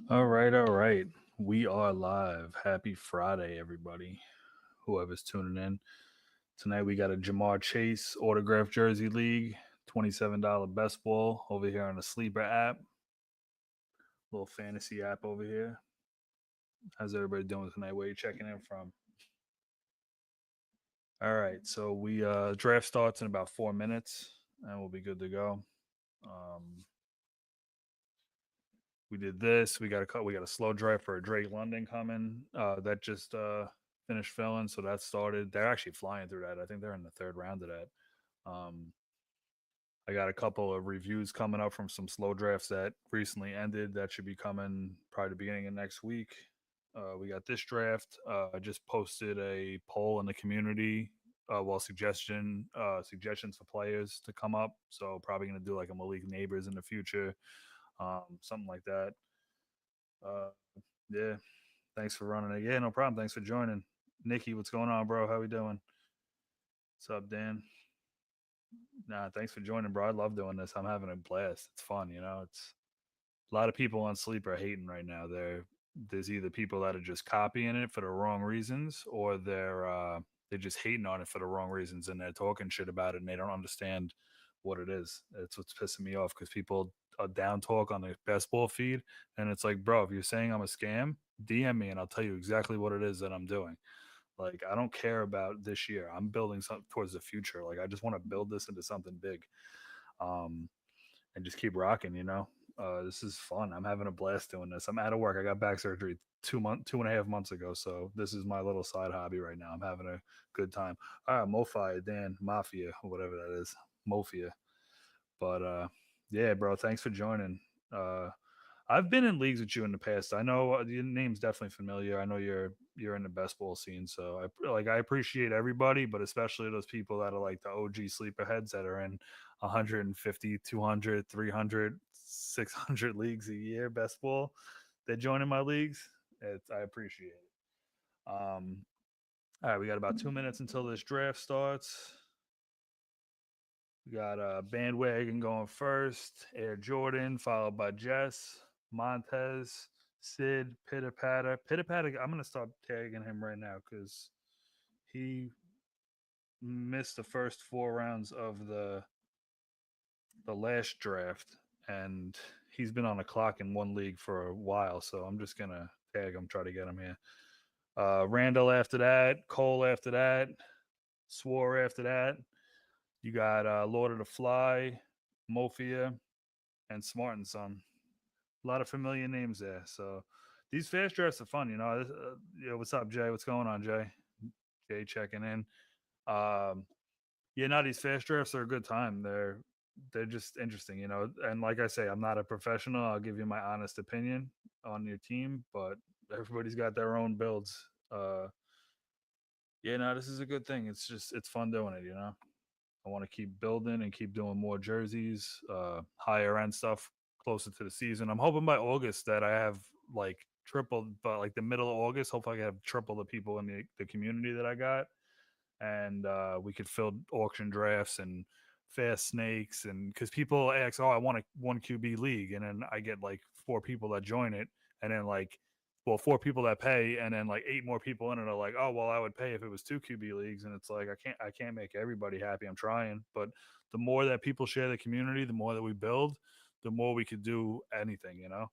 All right, all right. We are live. Happy Friday, everybody. Whoever's tuning in. Tonight we got a Jamar Chase autograph jersey league, $27 best ball over here on the Sleeper app. Little fantasy app over here. How's everybody doing tonight? Where you checking in from? All right, so we draft starts in about 4 minutes and we'll be good to go. Um, we did this. We got a slow drive for a Drake London coming. That just finished filling, so that started. They're actually flying through that. I think they're in the third round of that. Um, I got a couple of reviews coming up from some slow drafts that recently ended. That should be coming probably the beginning of next week. We got this draft. I just posted a poll in the community. Suggestions for players to come up. So probably gonna do like a Malik Neighbors in the future, something like that. Uh, yeah, thanks for running it. Yeah, no problem. Thanks for joining. Nikki, what's going on, bro? How we doing? What's up, Dan? Nah, thanks for joining, bro. I love doing this. I'm having a blast. It's fun, you know. It's a lot of people on Sleep are hating right now. There's either people that are just copying it for the wrong reasons, or they're just hating on it for the wrong reasons, and they're talking shit about it, and they don't understand what it is. It's what's pissing me off because people down talk on the best ball feed, and it's like, bro, if you're saying I'm a scam, DM me and I'll tell you exactly what it is that I'm doing. Like, I don't care about this year. I'm building something towards the future. Like, I just want to build this into something big. Um, and just keep rocking, you know. This is fun. I'm having a blast doing this. I'm out of work. I got back surgery 2.5 months ago, so this is my little side hobby right now. I'm having a good time. All right, Mofia, Dan, Mafia, whatever that is, Mofia. But yeah, bro, thanks for joining. Uh, I've been in leagues with you in the past. I know your name's definitely familiar. I know you're in the best ball scene, so I appreciate everybody, but especially those people that are like the OG sleeper heads that are in 150, 200, 300, 600 leagues a year best ball. They're joining my leagues. I appreciate it. All right, we got about 2 minutes until this draft starts. We got Bandwagon going first, Air Jordan, followed by Jess, Montez, Sid, Pitter Patter. Pitter Patter, I'm going to start tagging him right now because he missed the first 4 rounds of the last draft, and he's been on a clock in one league for a while, so I'm just going to tag him, try to get him here. Randall after that, Cole after that, Swore after that. You got Lord of the Fly, Mofia, and Smart and Son. A lot of familiar names there. So these fast drafts are fun. You know, what's up, Jay? What's going on, Jay? Jay checking in. Um, yeah, no, these fast drafts are a good time. They're just interesting, you know. And like I say, I'm not a professional. I'll give you my honest opinion on your team, but everybody's got their own builds. Yeah, no, this is a good thing. It's fun doing it, you know. I want to keep building and keep doing more jerseys, higher end stuff closer to the season. I'm hoping by August that I have like triple, but like the middle of August, hopefully I have triple the people in the community that I got, and we could fill auction drafts and fast snakes, and because people ask, oh, I want a one QB league, and then I get like four people that join it, and then like, well, four people that pay, and then like eight more people in it are like, oh, well, I would pay if it was two QB leagues, and it's like I can't make everybody happy. I'm trying, but the more that people share the community, the more that we build, the more we could do anything, you know.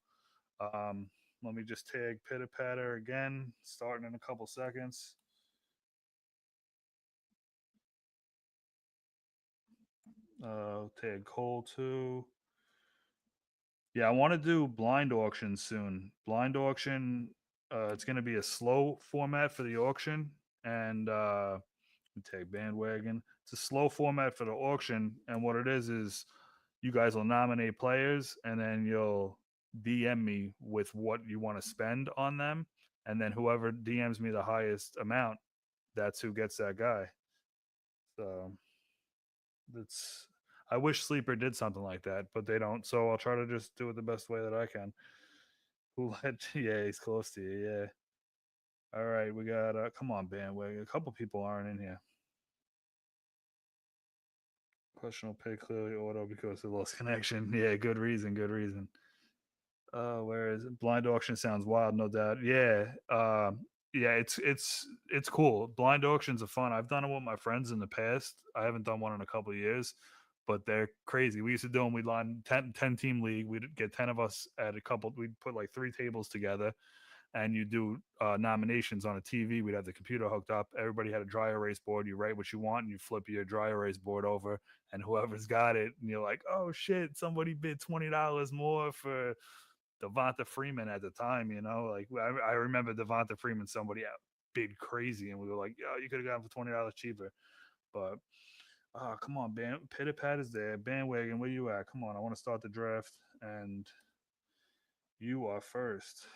Um, Let me just tag Pitter Patter again, starting in a couple seconds. Tag Cole too. Yeah, I want to do blind auction soon. Blind auction, it's going to be a slow format for the auction, and take bandwagon. It's a slow format for the auction, and what it is you guys will nominate players, and then you'll DM me with what you want to spend on them, and then whoever DMs me the highest amount, that's who gets that guy. So that's I wish Sleeper did something like that, but they don't. So I'll try to just do it the best way that I can. Who let? Yeah, he's close to you. Yeah. All right, we got. Come on, bandwagon. A couple people aren't in here. Questionable pay clearly auto because of lost connection. Yeah, good reason. Good reason. Where is it? Blind auction sounds wild, no doubt. Yeah. Yeah, it's cool. Blind auctions are fun. I've done it with my friends in the past. I haven't done one in a couple of years, but they're crazy. We used to do them. We'd line 10 team league. We'd get 10 of us at a couple. We'd put like three tables together, and you do nominations on a TV. We'd have the computer hooked up. Everybody had a dry erase board. You write what you want, and you flip your dry erase board over, and whoever's got it, and you're like, oh shit, somebody bid $20 more for Devonta Freeman at the time. Like I remember Devonta Freeman, somebody bid crazy, and we were like, yo, you could have gotten for $20 cheaper. But come on, Pitter Pat is there. Bandwagon, where you at? Come on, I want to start the draft, and you are first.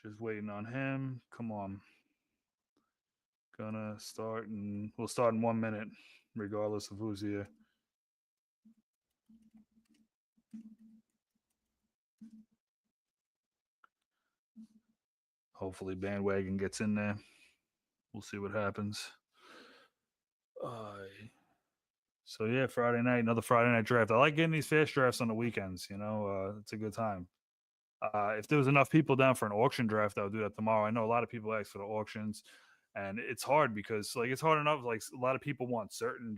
Just waiting on him. Come on. Gonna start, and we'll start in 1 minute, regardless of who's here. Hopefully, Bandwagon gets in there. We'll see what happens. So yeah, Friday night, another Friday night draft. I like getting these fast drafts on the weekends. It's a good time. If there was enough people down for an auction draft, I would do that tomorrow. I know a lot of people ask for the auctions, and it's hard because like it's hard enough. Like a lot of people want certain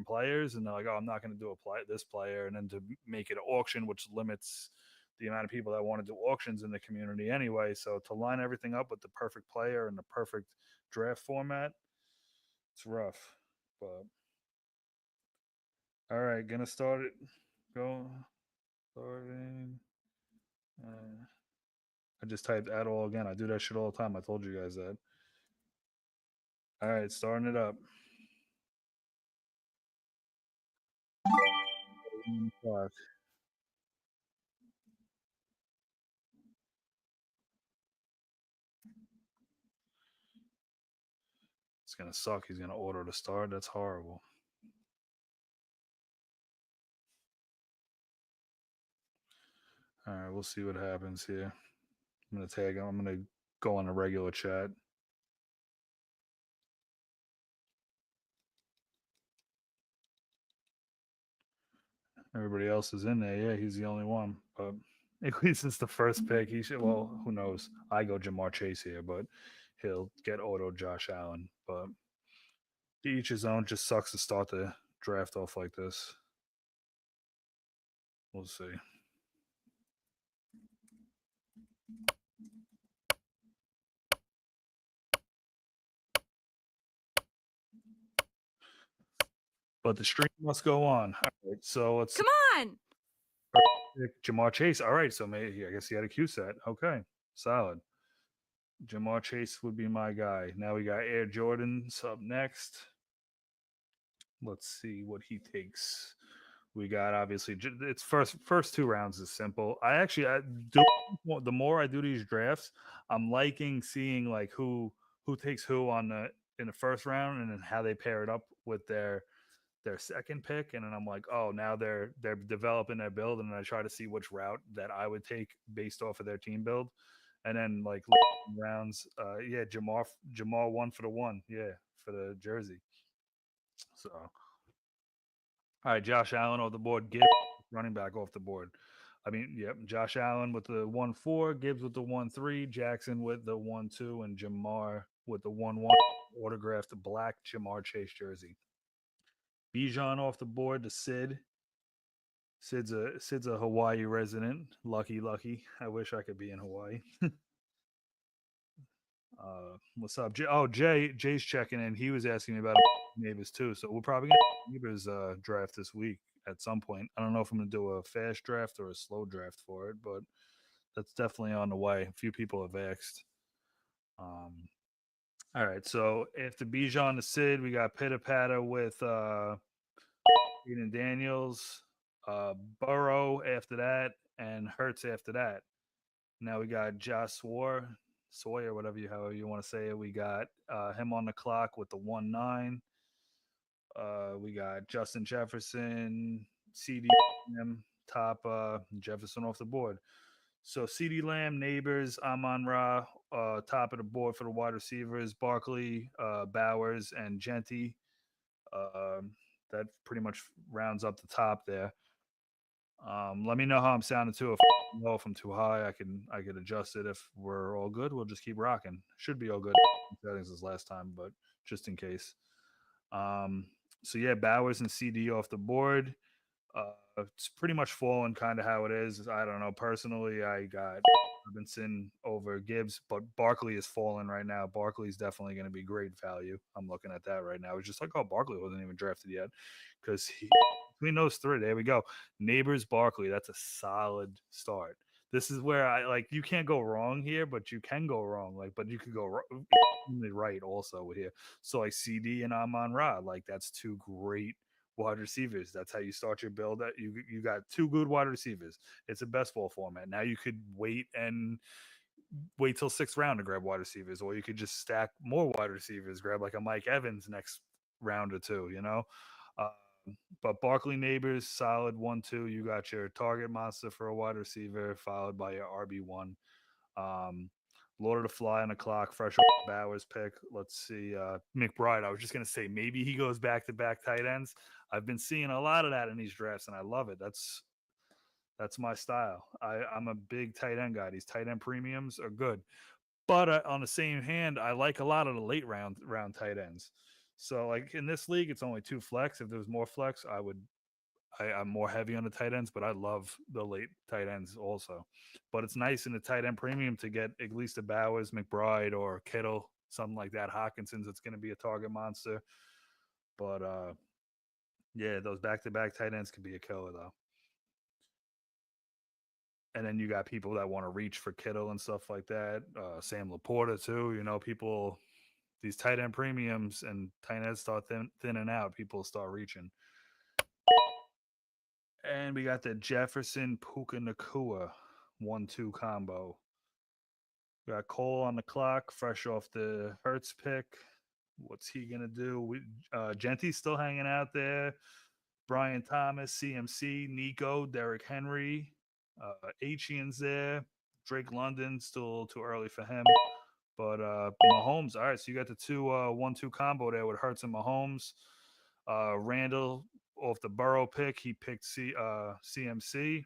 players, and they're like, "Oh, I'm not going to do this player," and then to make it an auction, which limits the amount of people that want to do auctions in the community anyway. So to line everything up with the perfect player and the perfect draft format, it's rough. But all right, gonna start it. Go starting. Uh, I just typed at all again. I do that shit all the time. I told you guys that. All right, starting it up. It's gonna suck. He's gonna order to start. That's horrible. All right, we'll see what happens here. I'm gonna tag him. I'm gonna go on a regular chat. Everybody else is in there. Yeah, he's the only one. But at least it's the first pick. He should. Well, who knows? I go Jamar Chase here, but he'll get auto Josh Allen. But to each his own. Just sucks to start the draft off like this. We'll see. But the stream must go on. All right, so let's Come on. Jamar Chase. All right, so maybe I guess he had a Q set. Okay, solid. Jamar Chase would be my guy. Now we got Air Jordans up next. Let's see what he takes. We got obviously it's first two rounds is simple. I do the more I do these drafts, I'm liking seeing like who takes who on the in the first round and then how they pair it up with their second pick, and then I'm like, oh, now they're developing their build, and I try to see which route that I would take based off of their team build, and then like rounds, yeah, Jamal one for the one, yeah, for the jersey. So, all right, Josh Allen off the board, Gibbs running back off the board. I mean, yep, Josh Allen with the 1-4, Gibbs with the 1-3, Jackson with the 1-2, and Jamar with the 1-1 autographed black Jamar Chase jersey. Bijan off the board to Sid. Sid's a Hawaii resident. Lucky. I wish I could be in Hawaii. What's up? Jay's checking in. He was asking me about neighbors too. So we'll probably get neighbors draft this week at some point. I don't know if I'm gonna do a fast draft or a slow draft for it, but that's definitely on the way. A few people have asked. All right, so after Bijan to Sid, we got Pitta Patta with Eden Daniels, Burrow after that, and Hertz after that. Now we got Josh Sawyer, however you want to say it. We got him on the clock with the 1-9. We got Justin Jefferson, CD Lamb, top Jefferson off the board. So CD Lamb, Neighbors, Amon Ra, top of the board for the wide receivers, Barkley, Bowers, and Genty. That pretty much rounds up the top there. Let me know how I'm sounding too. If I know if I'm too high, I could adjust it. If we're all good, we'll just keep rocking. Should be all good. Settings this last time, but just in case. Um, so yeah, Bowers and CD off the board. It's pretty much falling kind of how it is. I don't know. Personally, I got Robinson over Gibbs, but Barkley is falling right now. Barkley's definitely going to be great value. I'm looking at that right now. It's just like, oh, Barkley wasn't even drafted yet because between those three, there we go. Neighbors, Barkley, that's a solid start. This is where I like you can't go wrong here, but you can go wrong. Like, but you could go right also here. So like CD and Amon Ra, like that's two great wide receivers. That's how you start your build. That you got two good wide receivers. It's a best ball format. Now you could wait till sixth round to grab wide receivers, or you could just stack more wide receivers, grab like a Mike Evans next round or two. Uh, but Barkley Neighbors solid 1-2. You got your target monster for a wide receiver, followed by your RB1. Um, Lord of the Fly on the clock, fresh off Bowers pick. Let's see. McBride, I was just going to say maybe he goes back to back tight ends. I've been seeing a lot of that in these drafts, and I love it. That's my style. I'm a big tight end guy. These tight end premiums are good, but on the same hand, I like a lot of the late round tight ends. So like in this league, it's only two flex. If there was more flex, I'm more heavy on the tight ends, but I love the late tight ends also. But it's nice in the tight end premium to get at least a Bowers, McBride, or Kittle, something like that. Hawkinson's it's going to be a target monster. But yeah, those back to back tight ends could be a killer though. And then you got people that want to reach for Kittle and stuff like that. Sam Laporta too. People these tight end premiums and tight ends start thinning out. People start reaching. And we got the Jefferson Puka Nakua 1-2 combo. We got Cole on the clock, fresh off the Hertz pick. What's he gonna do? Genty's still hanging out there. Brian Thomas, CMC, Nico, Derrick Henry, Achian's there. Drake London still too early for him. But Mahomes, all right. So you got the 1-2 combo there with Hertz and Mahomes. Randall off the Burrow pick, he picked CMC.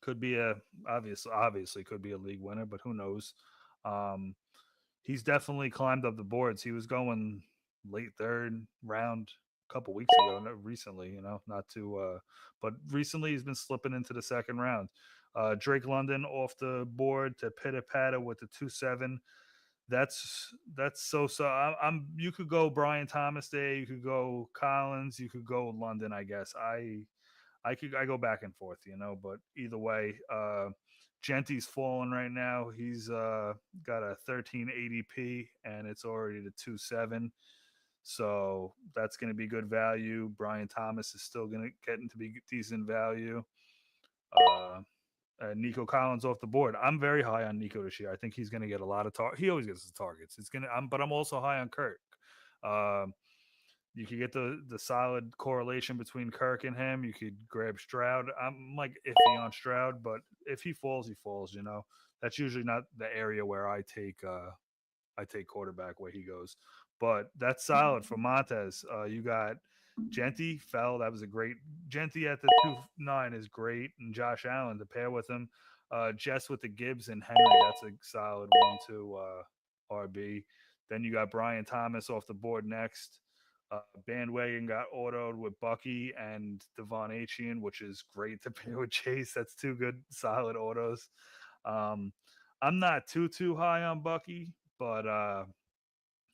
Could be obviously could be a league winner, but who knows? Um, he's definitely climbed up the boards. He was going late third round a couple weeks ago, recently, not too, but recently he's been slipping into the second round. Drake London off the board to pitter patter with the 2-7. That's so. I'm. You could go Brian Thomas there. You could go Collins. You could go London. I guess I go back and forth, but either way, Genty's falling right now. He's got a 13 ADP and it's already the 2-7. So that's going to be good value. Brian Thomas is still going to get into be decent value. Uh, Nico Collins off the board. I'm very high on Nico this year. I think he's going to get a lot of He always gets the targets. But I'm also high on Kirk. Um, you could get the solid correlation between Kirk and him. You could grab Stroud. I'm like iffy on Stroud, but if he falls, he falls. That's usually not the area where I take quarterback where he goes. But that's solid for Montez. You got Genty fell. That was a great Genty at the 2-9 is great, and Josh Allen to pair with him. Jess with the Gibbs and Henry. That's a solid 1-2 RB. Then you got Brian Thomas off the board next. Bandwagon got autoed with Bucky and Devon Achian, which is great to pair with Chase. That's two good, solid autos. Um, I'm not too high on Bucky, but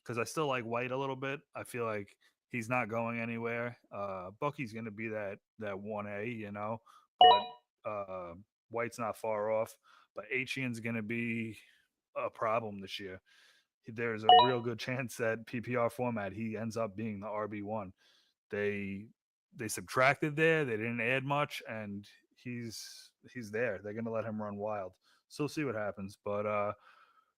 because I still like White a little bit, I feel like he's not going anywhere. Bucky's going to be that 1A, but White's not far off. But Achian's going to be a problem this year. There's a real good chance that PPR format he ends up being the RB1. They they subtracted there. They didn't add much, and he's there. They're gonna let him run wild. So we'll see what happens. But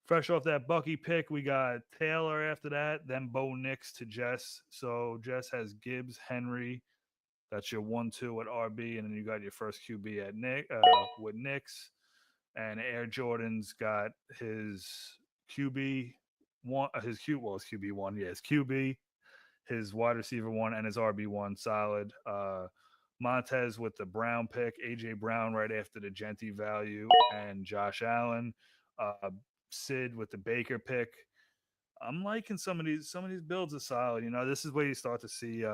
fresh off that Bucky pick, we got Taylor after that, then Bo Nix to Jess. So Jess has Gibbs, Henry. That's your 1-2 at RB, and then you got your first QB at Nick with Nix. And Air Jordan's got his QB one, his QB one, yeah, his QB, his wide receiver one, and his RB one solid. Montez with the Brown pick, AJ Brown right after the Genty value, and Josh Allen. Uh, Sid with the Baker pick. I'm liking some of these builds are solid. This is where you start to see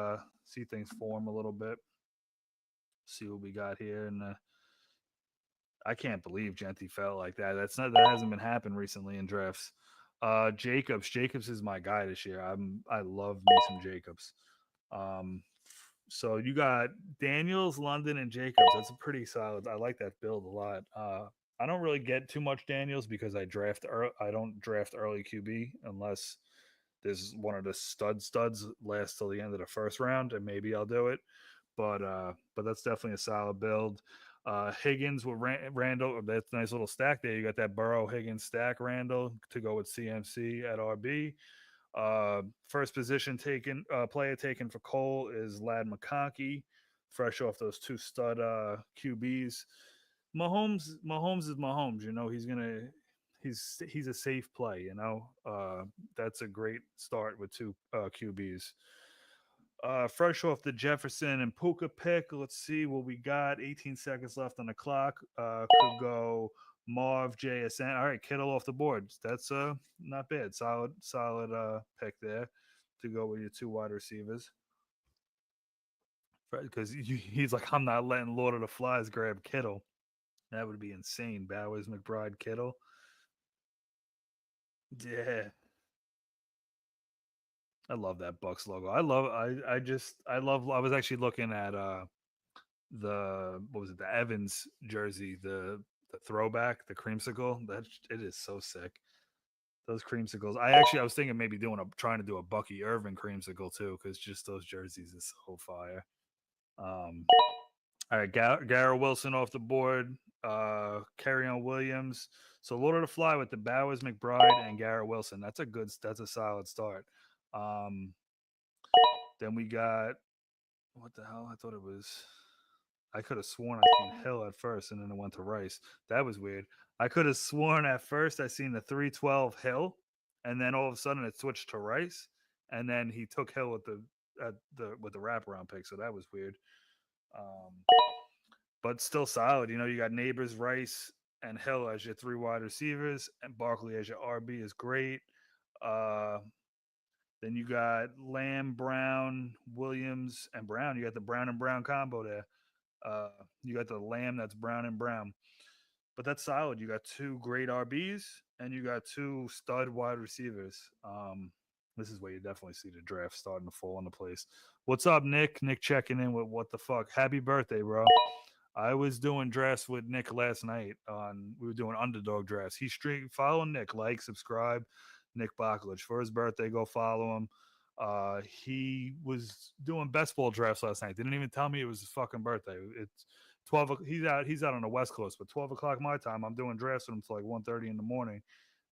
things form a little bit. See what we got here, and I can't believe Genty fell like that. That hasn't been happened recently in drafts. Jacobs is my guy this year. I love me some Jacobs. Um, so you got Daniels, London, and Jacobs. That's a pretty solid. I like that build a lot. I don't really get too much Daniels because I don't draft early QB unless there's one of the studs last till the end of the first round, and maybe I'll do it. But that's definitely a solid build. Higgins with Randall. That's a nice little stack there. You got that Burrow Higgins stack Randall to go with CMC at RB. First position taken player taken for Cole is Lad McConkey, fresh off those two stud QBs. Mahomes is Mahomes. He's a safe play. That's a great start with two QBs. Fresh off the Jefferson and Puka pick. Let's see what we got. 18 seconds left on the clock. Could go Marv, JSN. All right, Kittle off the board. That's not bad. Solid pick there to go with your two wide receivers. Because he's like, I'm not letting Lord of the Flies grab Kittle. That would be insane. Bowers, McBride, Kittle. Yeah, I love that Bucks logo. I was actually looking at the what was it, the Evans jersey, the throwback, the creamsicle. That it is so sick. Those creamsicles. I was thinking maybe trying to do a Bucky Irvin creamsicle too, because just those jerseys is so fire. Um, all right, Garrett Wilson off the board. On Williams. So Lord of the Fly with the Bowers, McBride, and Garrett Wilson. That's a solid start. Um, then we got what the hell? I thought it was. I could have sworn I seen Hill at first, and then it went to Rice. That was weird. I could have sworn at first I seen the 312 Hill, and then all of a sudden it switched to Rice, and then he took Hill with the wraparound pick. So that was weird. Um, but still solid. You got Neighbors, Rice, and Hill as your three wide receivers, and Barkley as your RB is great. Uh, then you got Lamb, Brown, Williams, and Brown. You got the Brown and Brown combo there. You got the Lamb that's Brown and Brown. But that's solid. You got two great RBs and you got two stud wide receivers. This is where you definitely see the draft starting to fall into place. What's up, Nick? Nick checking in with what the fuck? Happy birthday, bro. I was doing drafts with Nick last night. We were doing underdog drafts. Follow Nick, like, subscribe, Nick Baklich. For his birthday, go follow him. He was doing Bestball drafts last night. Didn't even tell me it was his fucking birthday. It's 12. He's out on the West Coast, but 12 o'clock my time. I'm doing drafts with him till like 1:30 in the morning,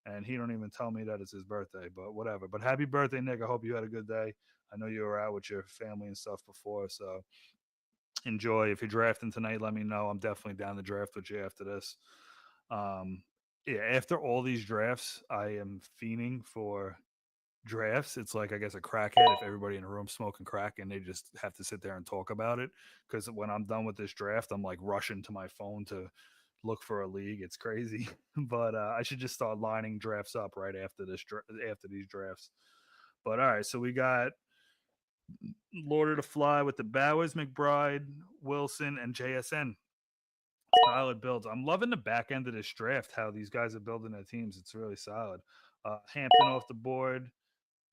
and he don't even tell me that it's his birthday. But whatever. But happy birthday, Nick. I hope you had a good day. I know you were out with your family and stuff before, so enjoy. If you're drafting tonight, let me know. I'm definitely down to draft with you after this. Um, yeah, after all these drafts, I am fiending for drafts. It's like, I guess, a crackhead if everybody in the room smoking crack and they just have to sit there and talk about it. Because when I'm done with this draft, I'm like rushing to my phone to look for a league. It's crazy, but I should just start lining drafts up right after after these drafts. But all right, so we got Lord of the Fly with the Bowers, McBride, Wilson, and JSN. Solid builds. I'm loving the back end of this draft, how these guys are building their teams. It's really solid. Hampton off the board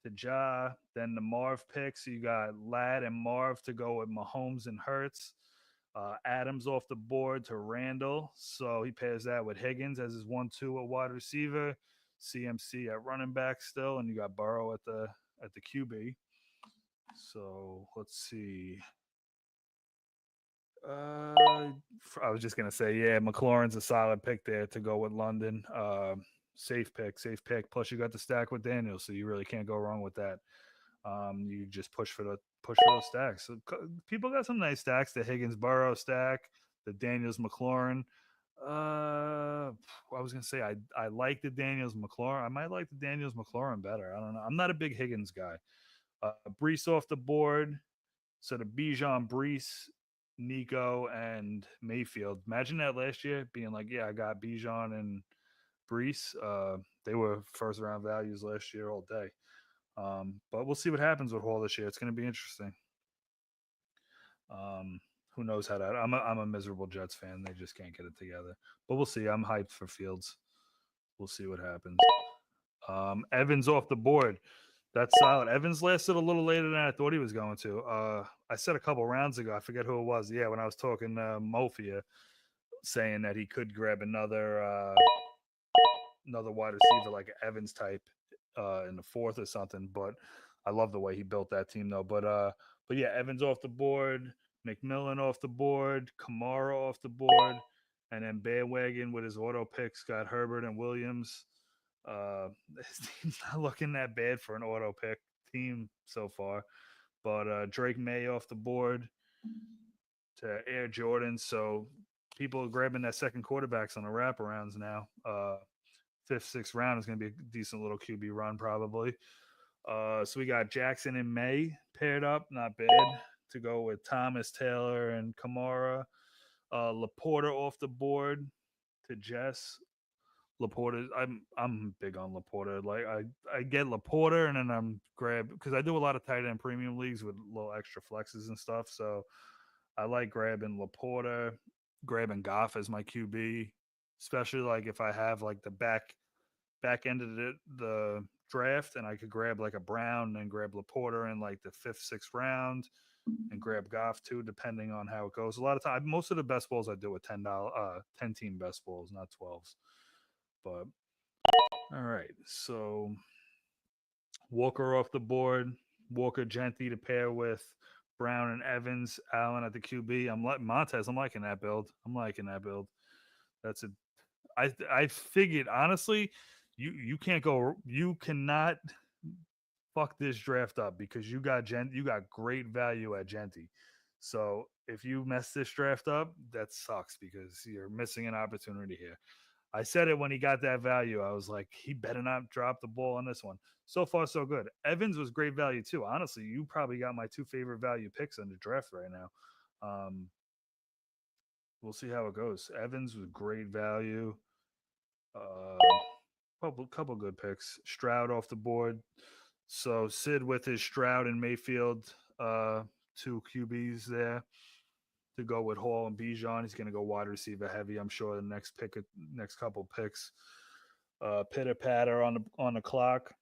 to Ja. Then the Marv pick. So you got Ladd and Marv to go with Mahomes and Hurts. Adams off the board to Randall. So he pairs that with Higgins as his 1-2 at wide receiver. CMC at running back still. And you got Burrow at the QB. So let's see. I was just gonna say, yeah, McLaurin's a solid pick there to go with London. Safe pick, safe pick. Plus, you got the stack with Daniels, so you really can't go wrong with that. You just push for those stacks. So people got some nice stacks. The Higgins Burrow stack, the Daniels McLaurin. I was gonna say I like the Daniels McLaurin. I might like the Daniels McLaurin better. I don't know. I'm not a big Higgins guy. Brees off the board. So the Bijan Brees Nico and Mayfield. Imagine that last year being like, yeah, I got Bijan and Brees. They were first round values last year all day. But we'll see what happens with Hall this year. It's going to be interesting. Um, who knows how that? I'm a miserable Jets fan. They just can't get it together. But we'll see. I'm hyped for Fields. We'll see what happens. Evans off the board. That's solid. Evans lasted a little later than I thought he was going to. I said a couple rounds ago. I forget who it was. Yeah, when I was talking Mofia, saying that he could grab another wide receiver like an Evans type in the fourth or something. But I love the way he built that team though. But yeah, Evans off the board, McMillan off the board, Kamara off the board, and then Bandwagon with his auto picks got Herbert and Williams. His team's not looking that bad for an auto pick team so far. But Drake May off the board to Air Jordan. So people are grabbing that second quarterbacks on the wraparounds now. Fifth, sixth round is going to be a decent little QB run probably. So we got Jackson and May paired up, not bad to go with Thomas Taylor and Kamara. Laporta off the board to Jess. Laporta, I'm big on Laporta. Like I get Laporta and then I'm grab because I do a lot of tight end premium leagues with little extra flexes and stuff. So I like grabbing Laporta, grabbing Goff as my QB, especially like if I have like the back end of the draft and I could grab like a Brown and grab Laporta in like the fifth, sixth round and grab Goff too, depending on how it goes. A lot of time, most of the best balls I do with $10, 10 team best balls, not 12s. But all right, so Walker off the board, Walker Gentry to pair with Brown and Evans, Allen at the QB. I'm like Montez. I'm liking that build. I'm liking that build. That's a. I figured honestly, you can't go. You cannot fuck this draft up because you got great value at Gentry. So if you mess this draft up, that sucks because you're missing an opportunity here. I said it when he got that value. I was like, he better not drop the ball on this one. So far, so good. Evans was great value too. Honestly, you probably got my two favorite value picks in the draft right now. Um, we'll see how it goes. Evans was great value. Uh, couple good picks. Stroud off the board. So Sid with his Stroud and Mayfield, two QBs there to go with Hall and Bijan. He's going to go wide receiver heavy. I'm sure the next couple picks, pitter patter on the clock.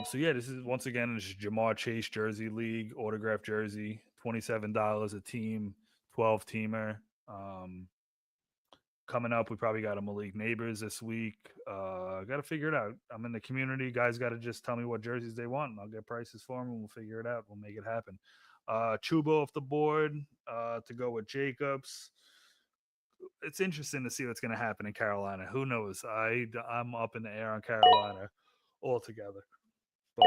So yeah, this is once again this is Jamar Chase Jersey League autograph jersey, $27 a team, 12 teamer. Coming up, we probably got a Malik Neighbors this week. Got to figure it out. I'm in the community. Guys got to just tell me what jerseys they want, and I'll get prices for them, and we'll figure it out. We'll make it happen. Chuba off the board to go with Jacobs. It's interesting to see what's going to happen in Carolina. Who knows? I'm up in the air on Carolina altogether, but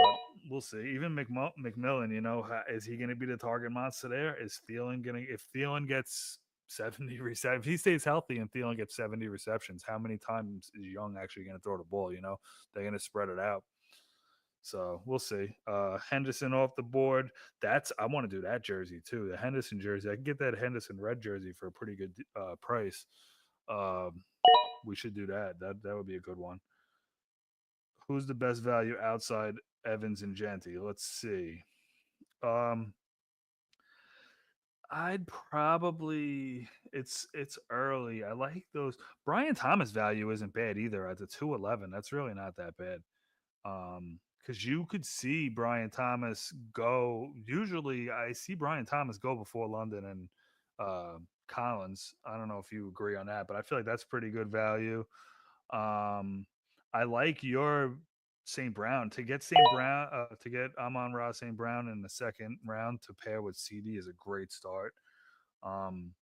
we'll see. Even McMillan, is he going to be the target monster there? Is Thielen going to? If Thielen gets 70 receptions, if he stays healthy and Thielen gets 70 receptions, how many times is Young actually going to throw the ball? They're going to spread it out. So we'll see. Henderson off the board. I want to do that jersey too. The Henderson jersey. I can get that Henderson red jersey for a pretty good price. Um, we should do that. That would be a good one. Who's the best value outside Evans and Genty? Let's see. Um, I'd probably it's early. I like those. Brian Thomas value isn't bad either at the 211. That's really not that bad. Because you could see Brian Thomas go. Usually, I see Brian Thomas go before London and Collins. I don't know if you agree on that, but I feel like that's pretty good value. Um, I like your St. Brown to get St. Brown to get Amon Ross St. Brown in the second round to pair with CD is a great start. Um,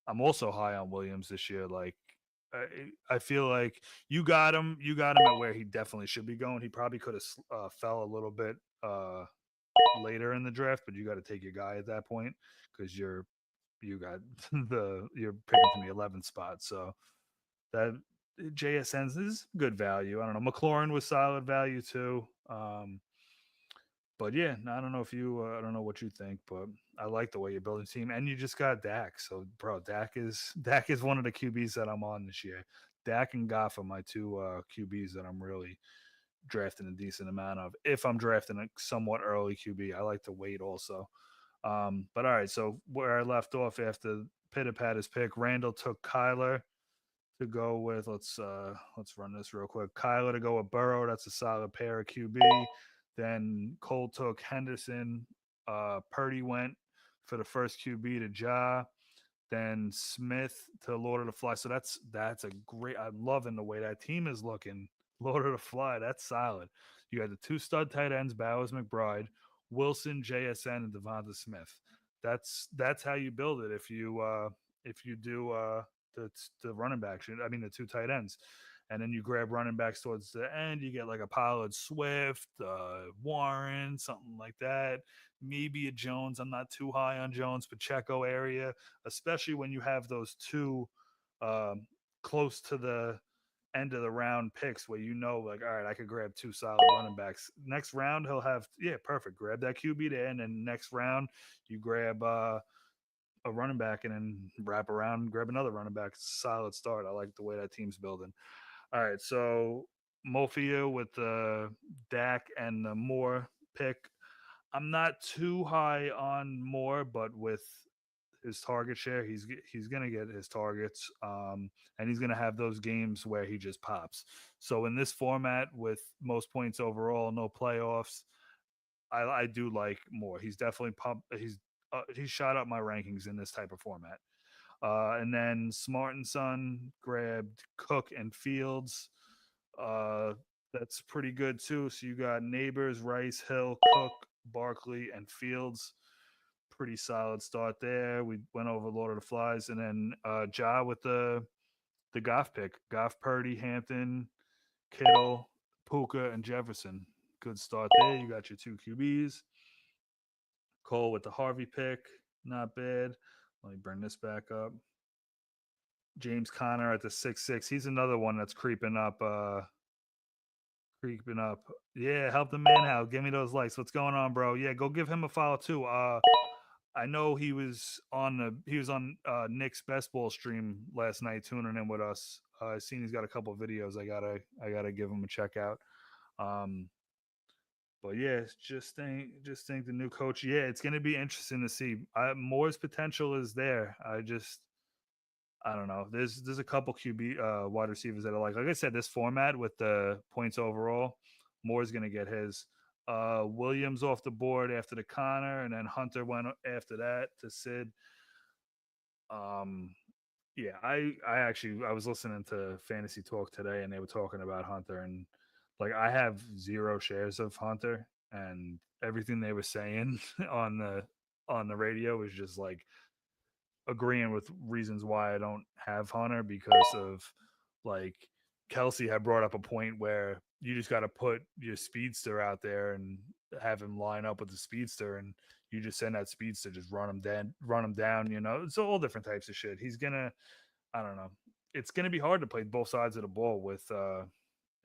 I'm also high on Williams this year. Like I feel like you got him at where he definitely should be going. He probably could have fell a little bit later in the draft, but you got to take your guy at that point because you got you're picking from the 11th spot. So that JSN's is good value. I don't know. McLaurin was solid value too. But yeah, I don't know if you, I don't know what you think, but I like the way you're building a team, and you just got Dak. So, bro, Dak is one of the QBs that I'm on this year. Dak and Goff are my two QBs that I'm really drafting a decent amount of. If I'm drafting a somewhat early QB, I like to wait also. But all right, so where I left off after Pitt had his pick, Randall took Kyler to go with. Let's run this real quick. Kyler to go with Burrow. That's a solid pair of QB. Then Cole took Henderson. Purdy went for the first QB to Ja. Then Smith to Lord of the Fly. So that's a great. I'm loving the way that team is looking. Lord of the Fly. That's solid. You got the two stud tight ends, Bowers McBride, Wilson, JSN, and Devonta Smith. That's how you build it. If you do the running backs, I mean the two tight ends, and then you grab running backs towards the end. You get like a Pollard, Swift, Warren, something like that. Maybe a Jones. I'm not too high on Jones, Pacheco area, especially when you have those two um, close to the end of the round picks where you know, like, all right, I could grab two solid running backs. Next round, he'll have, yeah, perfect. Grab that QB there, and then next round, you grab a running back and then wrap around and grab another running back. Solid start. I like the way that team's building. All right, so Mofia with the Dak and the Moore pick. I'm not too high on Moore, but with his target share, he's gonna get his targets, and he's gonna have those games where he just pops. So in this format, with most points overall, no playoffs, I do like Moore. He's definitely pump. He's shot up my rankings in this type of format. And then Smart and Son grabbed Cook and Fields. Uh, that's pretty good too. So you got Neighbors, Rice, Hill, Cook, Barkley, and Fields. Pretty solid start there. We went over Lord of the Flies, and then Ja with the Goff pick. Goff, Purdy, Hampton, Kittle, Puka, and Jefferson. Good start there. You got your two QBs. Cole with the Harvey pick. Not bad. Let me bring this back up. James Conner at the 6'6". He's another one that's creeping up. Creeping up. Yeah, help the man out. Give me those likes. What's going on, bro? Yeah, go give him a follow too. I know he was on Nick's Bestball stream last night, tuning in with us. I seen he's got a couple of videos. I gotta give him a check out. Um, but yeah, just think the new coach. Yeah, it's gonna be interesting to see. Moore's potential is there. I don't know. There's a couple QB wide receivers that are like I said, this format with the points overall, Moore's gonna get his. Williams off the board after the Connor, and then Hunter went after that to Sid. Um, yeah, I actually I was listening to Fantasy Talk today, and they were talking about Hunter, and like I have zero shares of Hunter, and everything they were saying on the radio was just like agreeing with reasons why I don't have Hunter because of like Kelsey had brought up a point where you just got to put your speedster out there and have him line up with the speedster, and you just send that speedster just run him down. You know, it's all different types of shit. He's gonna, I don't know, it's gonna be hard to play both sides of the ball with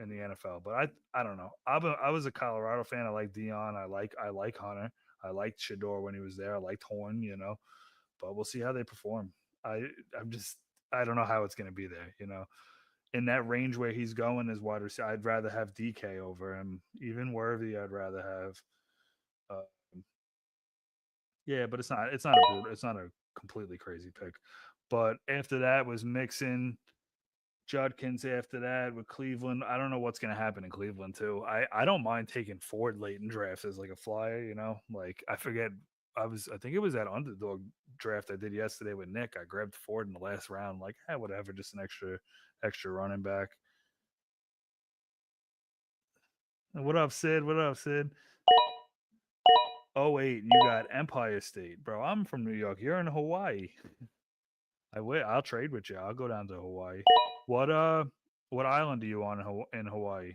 in the NFL. But I don't know. I was a Colorado fan. I like Dion. I like Hunter. I liked Shador when he was there. I liked Horn. You know, but we'll see how they perform. I I'm just I don't know how it's going to be there. You know, in that range where he's going as wide receiver, I'd rather have DK over him. Even Worthy, I'd rather have. Uh, yeah, but it's not a completely crazy pick. But after that was Mixon, Judkins. After that with Cleveland, I don't know what's going to happen in Cleveland too. I don't mind taking Ford late in drafts as like a flyer. You know, like I forget I think it was that underdog draft I did yesterday with Nick. I grabbed Ford in the last round, like, whatever, just an extra running back. What up, Sid? What up, Sid? Oh wait, you got Empire State, bro. I'm from New York. You're in Hawaii. I'll trade with you. I'll go down to Hawaii. What what island are you on in Hawaii?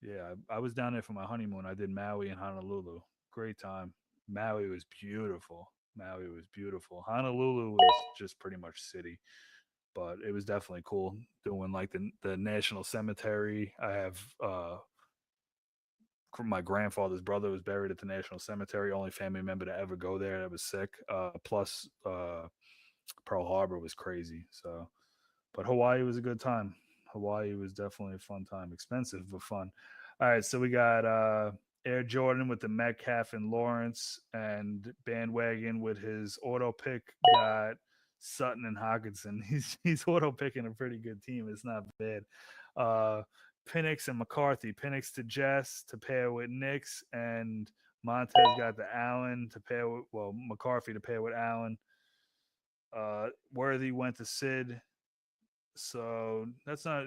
Yeah, I was down there for my honeymoon. I did Maui and Honolulu. Great time. Maui was beautiful. Maui was beautiful. Honolulu was just pretty much city, but it was definitely cool doing like the national cemetery. I have my grandfather's brother was buried at the National Cemetery. Only family member to ever go there. That was sick. Plus, Pearl Harbor was crazy. So, but Hawaii was a good time. Hawaii was definitely a fun time. Expensive but fun. All right, so we got Air Jordan with the Metcalf and Lawrence, and Bandwagon with his auto pick got Sutton and Hawkinson. He's auto picking a pretty good team. It's not bad. Uh, Penix and McCarthy. Penix to Jess to pair with Nix, and Montez got the Allen to pair with McCarthy to pair with Allen. Worthy went to Sid, so that's not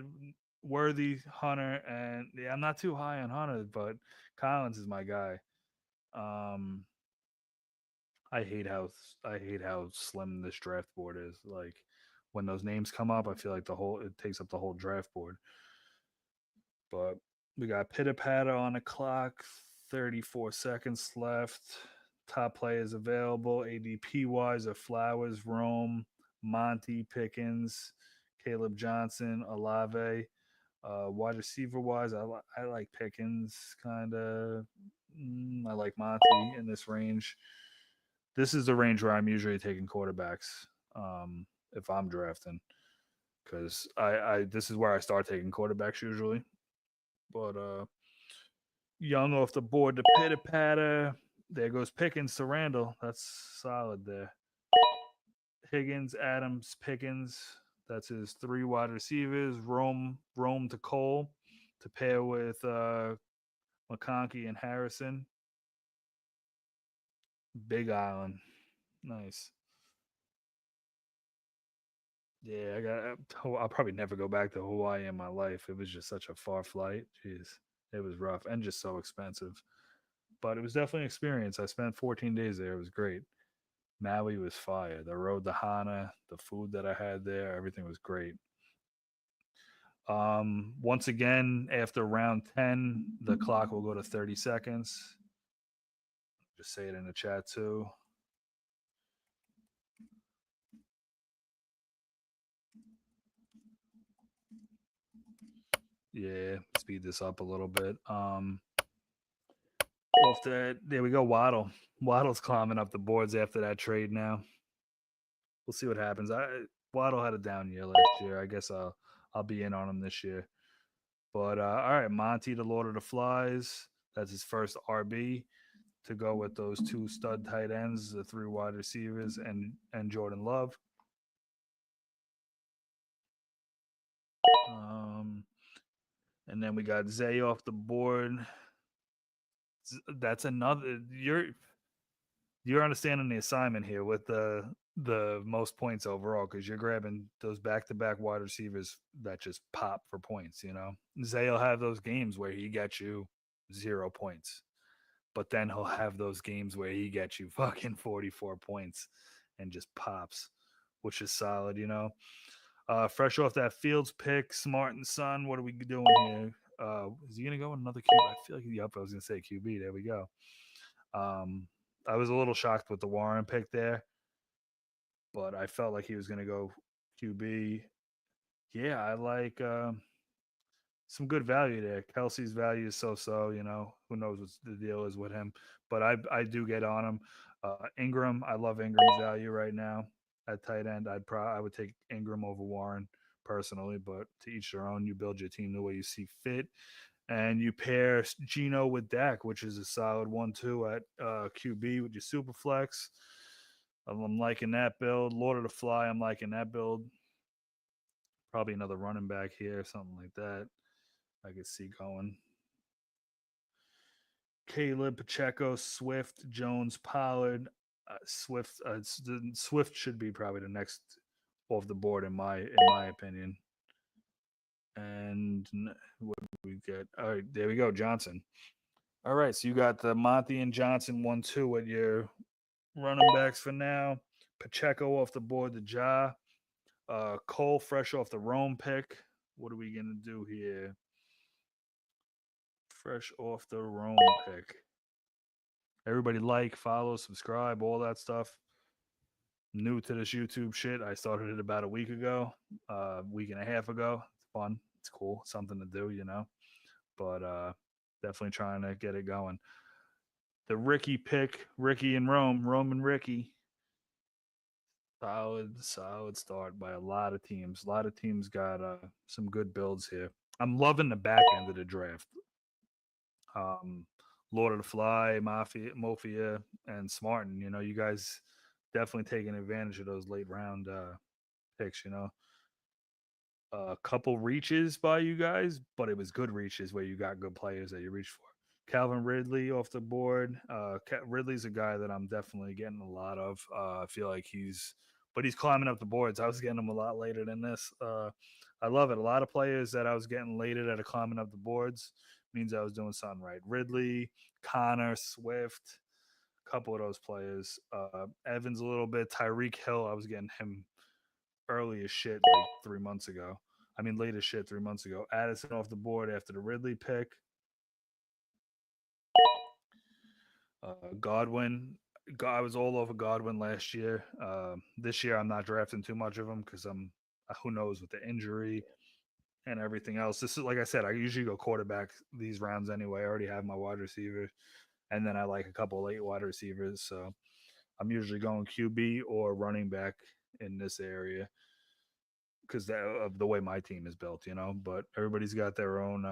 Worthy, Hunter, and yeah, I'm not too high on Hunter, but Collins is my guy. Um, I hate how slim this draft board is. Like when those names come up, I feel like the whole it takes up the whole draft board. But we got Pitter Patter on the clock, 34 seconds left. Top players available, ADP wise, are Flowers, Rome, Monty, Pickens, Caleb Johnson, Olave. Wide receiver wise, I like Pickens kind of. I like Monty in this range. This is the range where I'm usually taking quarterbacks if I'm drafting because I this is where I start taking quarterbacks usually. But Young off the board to pitter patter. There goes Pickens to Randall. That's solid there. Higgins, Adams, Pickens. That's his three wide receivers. Rome to Cole to pair with McConkey and Harrison. Big Island. Nice. Yeah, I'll probably never go back to Hawaii in my life. It was just such a far flight. Jeez, it was rough and just so expensive. But it was definitely an experience. I spent 14 days there. It was great. Maui was fire. The road to Hana, the food that I had there, everything was great. Once again, after round 10, the clock will go to 30 seconds. Just say it in the chat too. Yeah, speed this up a little bit. Off that, there we go. Waddle's climbing up the boards after that trade. Now we'll see what happens. Waddle had a down year last year. I guess I'll be in on him this year. But all right, Monty, the Lord of the Flies. That's his first RB to go with those two stud tight ends, the three wide receivers, and Jordan Love. And then we got Zay off the board. That's another. You're understanding the assignment here with the most points overall because you're grabbing those back-to-back wide receivers that just pop for points. You know, Zay will have those games where he gets you 0 points, but then he'll have those games where he gets you fucking 44 points and just pops, which is solid. You know, fresh off that Fields pick, Smart and Son. What are we doing here? Is he gonna go another QB? I feel like yep. I was gonna say QB. There we go. I was a little shocked with the Warren pick there, but I felt like he was gonna go QB. Yeah, I like some good value there. Kelsey's value is so. You know, who knows what the deal is with him, but I do get on him. Ingram, I love Ingram's value right now at tight end. I would take Ingram over Warren personally, but to each their own. You build your team the way you see fit, and you pair Gino with Dak, which is a solid 1-2 at QB with your Superflex. I'm liking that build. Lord of the Fly, I'm liking that build. Probably another running back here, something like that. I could see going. Caleb, Pacheco, Swift, Jones, Pollard, Swift. Swift should be probably the next off the board in my opinion. And what do we get? All right, there we go, Johnson. All right, so you got the Monty and Johnson 1-2 at your running backs for now. Pacheco off the board, the Ja. Cole fresh off the Rome pick. What are we gonna do here? Fresh off the Rome pick. Everybody like, follow, subscribe, all that stuff. New to this YouTube shit. I started it about a week ago, week and a half ago. It's fun. It's cool. Something to do, you know. But Definitely trying to get it going. The Ricky pick, Ricky and Rome and Ricky. Solid start by a lot of teams. A lot of teams got some good builds here. I'm loving the back end of the draft. Um, Lord of the Fly, Mafia, and Smartin. You know, you guys definitely taking advantage of those late round picks. You know, a couple reaches by you guys, but it was good reaches where you got good players that you reached for. Calvin Ridley off the board. Ridley's a guy that I'm definitely getting a lot of. I feel like but he's climbing up the boards. I was getting him a lot later than this. I love it. A lot of players that I was getting later that are climbing up the boards means I was doing something right. Ridley, Connor, Swift, a couple of those players. Evans a little bit. Tyreek Hill, I was getting him early as shit like 3 months ago. I mean, late as shit 3 months ago. Addison off the board after the Ridley pick. Godwin. I was all over Godwin last year. This year, I'm not drafting too much of him because I'm who knows with the injury and everything else. This is like I said, I usually go quarterback these rounds anyway. I already have my wide receiver, and then I like a couple late wide receivers. So I'm usually going QB or running back in this area because of the way my team is built, you know. But everybody's got their own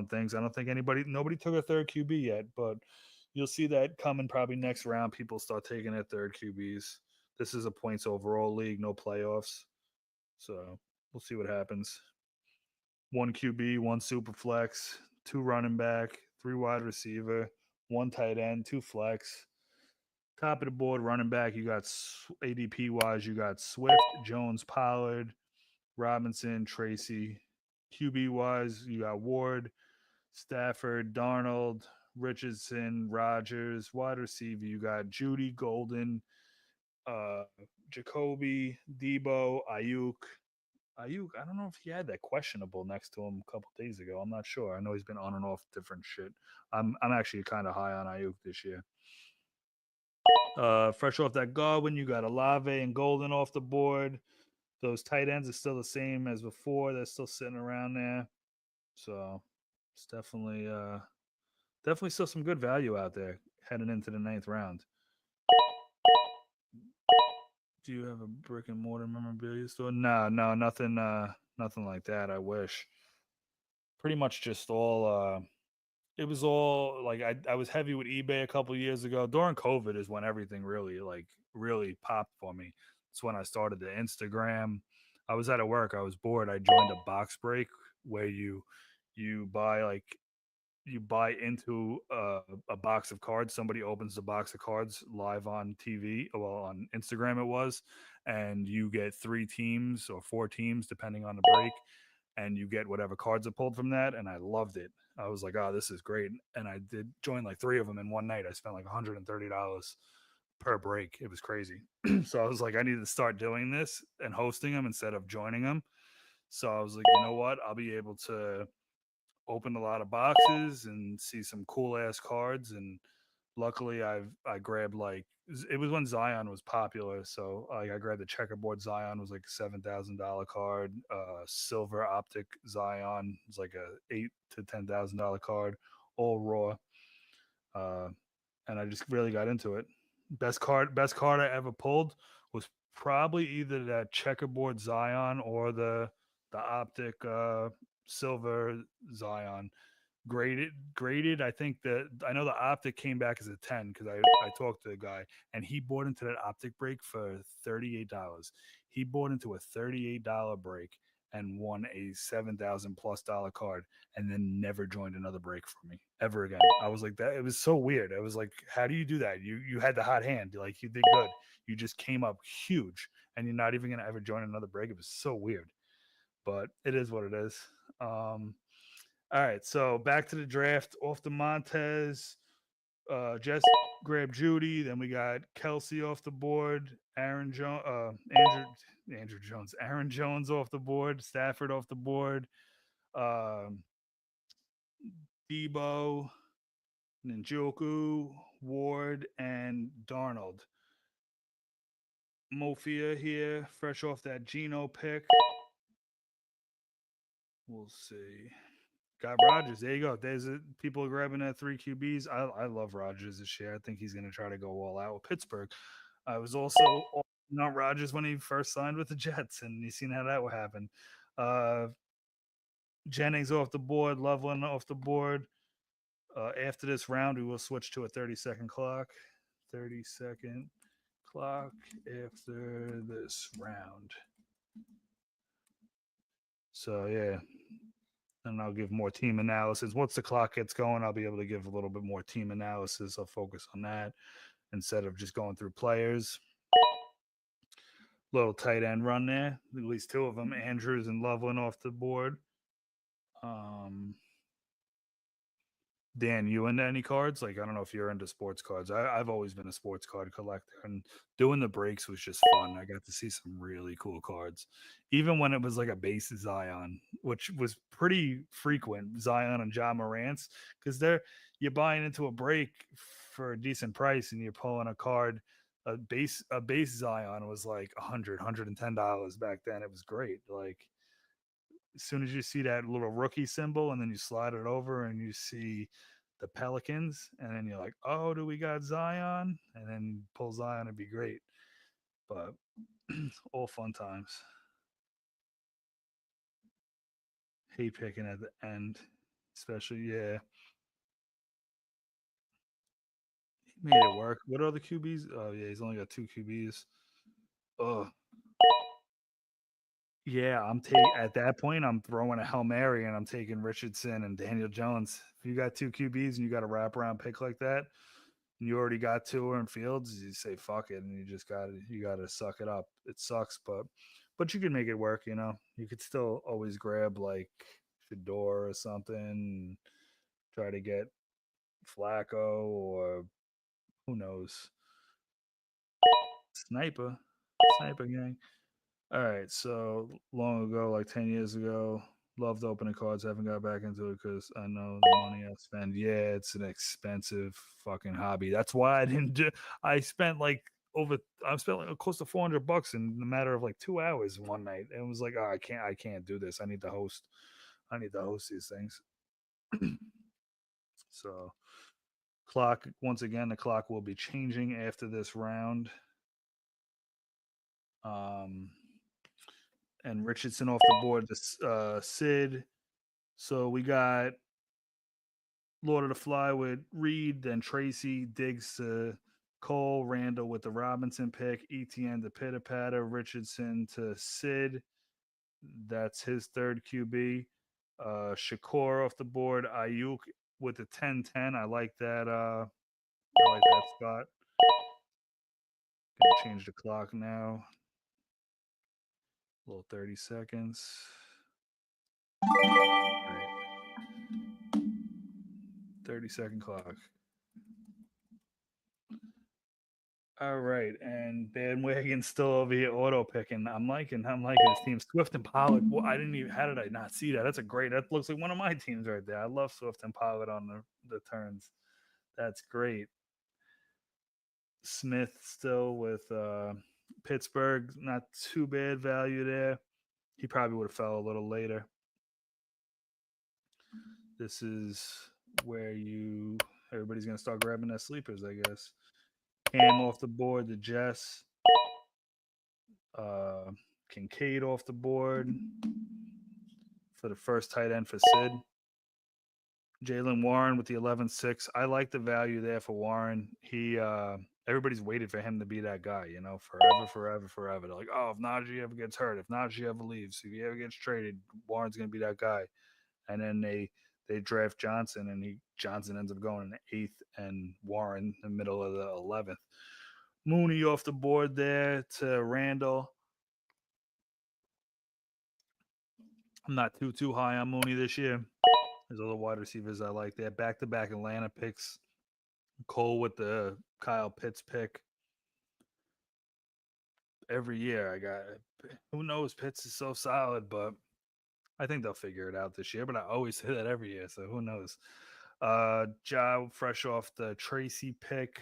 things. I don't think nobody took a third QB yet, but you'll see that coming probably next round. People start taking their third QBs. This is a points overall league, no playoffs, so we'll see what happens. One QB, one super flex, two running back, three wide receiver, one tight end, two flex. Top of the board, running back, you got ADP wise, you got Swift, Jones, Pollard, Robinson, Tracy. QB wise, you got Ward, Stafford, Darnold, Richardson, Rogers. Wide receiver, you got Judy, Golden, uh, Jacoby, Debo, Ayuk. Ayuk, I don't know if he had that questionable next to him a couple days ago. I'm not sure. I know he's been on and off different shit. I'm actually kind of high on Ayuk this year. Fresh off that Godwin, you got Olave and Golden off the board. Those tight ends are still the same as before. They're still sitting around there. So it's definitely still some good value out there heading into the ninth round. Do you have a brick and mortar memorabilia store? No, no, nothing nothing like that. I wish. Pretty much just all it was all like I was heavy with eBay a couple years ago. During COVID is when everything really popped for me. It's when I started the Instagram. I was out of work. I was bored. I joined a box break where you buy you buy into a box of cards. Somebody opens the box of cards live on TV, well, on Instagram it was, and you get three teams or four teams depending on the break, and you get whatever cards are pulled from that. And I loved it. I was like, oh, this is great. And I did join like three of them in one night. I spent like $130 per break. It was crazy. So I was like, I need to start doing this and hosting them instead of joining them. So I was like, you know what? I'll be able to opened a lot of boxes and see some cool ass cards. And luckily, I grabbed like it was when Zion was popular, so I grabbed the checkerboard Zion was like $7,000 card. Silver optic Zion was like a $8,000 to $10,000 card, all raw. Uh, and I just really got into it. Best card I ever pulled was probably either that checkerboard Zion or the optic silver Zion. Graded. I think that I know the optic came back as a 10 because I talked to a guy and he bought into that optic break for $38. He bought into a $38 break and won a 7,000 plus dollar card and then never joined another break for me ever again. I was like that. It was so weird. I was like, how do you do that? You had the hot hand. Like you did good. You just came up huge and you're not even gonna ever join another break. It was so weird, but it is what it is. All right, so back to the draft. Off the Montez, Jess grabbed Judy. Then we got Kelsey off the board. Andrew Jones, Aaron Jones off the board. Stafford off the board. Um, Debo, Njoku, Ward, and Darnold. Mofia here, fresh off that Geno pick. We'll see. Got Rogers. There you go. There's people grabbing at three QBs. I love Rogers this year. I think he's going to try to go all out with Pittsburgh. I was also not Rogers when he first signed with the Jets, and you seen how that would happen. Uh, Jennings off the board, Loveland off the board. After this round, we will switch to a 30-second clock. 30-second clock after this round. So yeah, and I'll give more team analysis. Once the clock gets going, I'll be able to give a little bit more team analysis. I'll focus on that instead of just going through players. Little tight end run there. At least two of them, Andrews and Loveland off the board. Um, Dan, you into any cards? Like, I don't know if you're into sports cards. I've always been a sports card collector, and doing the breaks was just fun. I got to see some really cool cards, even when it was like a base Zion, which was pretty frequent. Zion and John Morant's, because they're you're buying into a break for a decent price, and you're pulling a card. A base Zion was like $110 back then. It was great. Like as soon as you see that little rookie symbol and then you slide it over and you see the Pelicans, and then you're like, oh, do we got Zion? And then pull Zion, it'd be great. But all fun times. Hate picking at the end, especially, yeah. He made it work. What are the QBs? Oh, yeah, he's only got two QBs. Oh, yeah, at that point, I'm throwing a Hail Mary and I'm taking Richardson and Daniel Jones. If you got two QBs and you got a wraparound pick like that, and you already got two in Fields, you say fuck it, and you gotta suck it up. It sucks, but you can make it work. You could still always grab like Fedor or something, and try to get Flacco or who knows, sniper, sniper gang. All right, so long ago, like 10 years ago, loved opening cards. Haven't got back into it because I know the money I spend. Yeah, it's an expensive fucking hobby. That's why I didn't do. I spent like over. I spent like close to $400 in the matter of like 2 hours one night. And it was like, oh, I can't do this. I need to host. I need to host these things. So clock once again. The clock will be changing after this round. Um, and Richardson off the board. This Sid. So we got Lord of the Fly with Reed, then Tracy, Diggs to Cole, Randall with the Robinson pick, ETN to Pitter Patter, Richardson to Sid. That's his third QB. Shakur off the board, Ayuk with the 10-10. I like that. I like that spot. Gonna change the clock now. A little 30 seconds. All right. 30-second clock. All right, and bandwagon's still over here auto picking. I'm liking this team. Swift and Pollard. Well, I didn't even. How did I not see that? That's a great. That looks like one of my teams right there. I love Swift and Pollard on the turns. That's great. Smith still with Pittsburgh. Not too bad value there. He probably would have fell a little later. This is where everybody's gonna start grabbing their sleepers, I guess. Cam off the board. The Jess. Uh, Kincaid off the board for the first tight end for Sid. Jalen Warren with the 11-6. I like the value there for Warren. Everybody's waited for him to be that guy, forever, forever, forever. They're like, oh, if Najee ever gets hurt, if Najee ever leaves, if he ever gets traded, Warren's gonna be that guy. And then they draft Johnson, and Johnson ends up going in the 8th, and Warren in the middle of the 11th. Mooney off the board there to Randall. I'm not too high on Mooney this year. There's other wide receivers I like there. Back to back Atlanta picks. Cole with the Kyle Pitts pick. Every year I got who knows, Pitts is so solid, but I think they'll figure it out this year. But I always say that every year, so who knows? Ja fresh off the Tracy pick.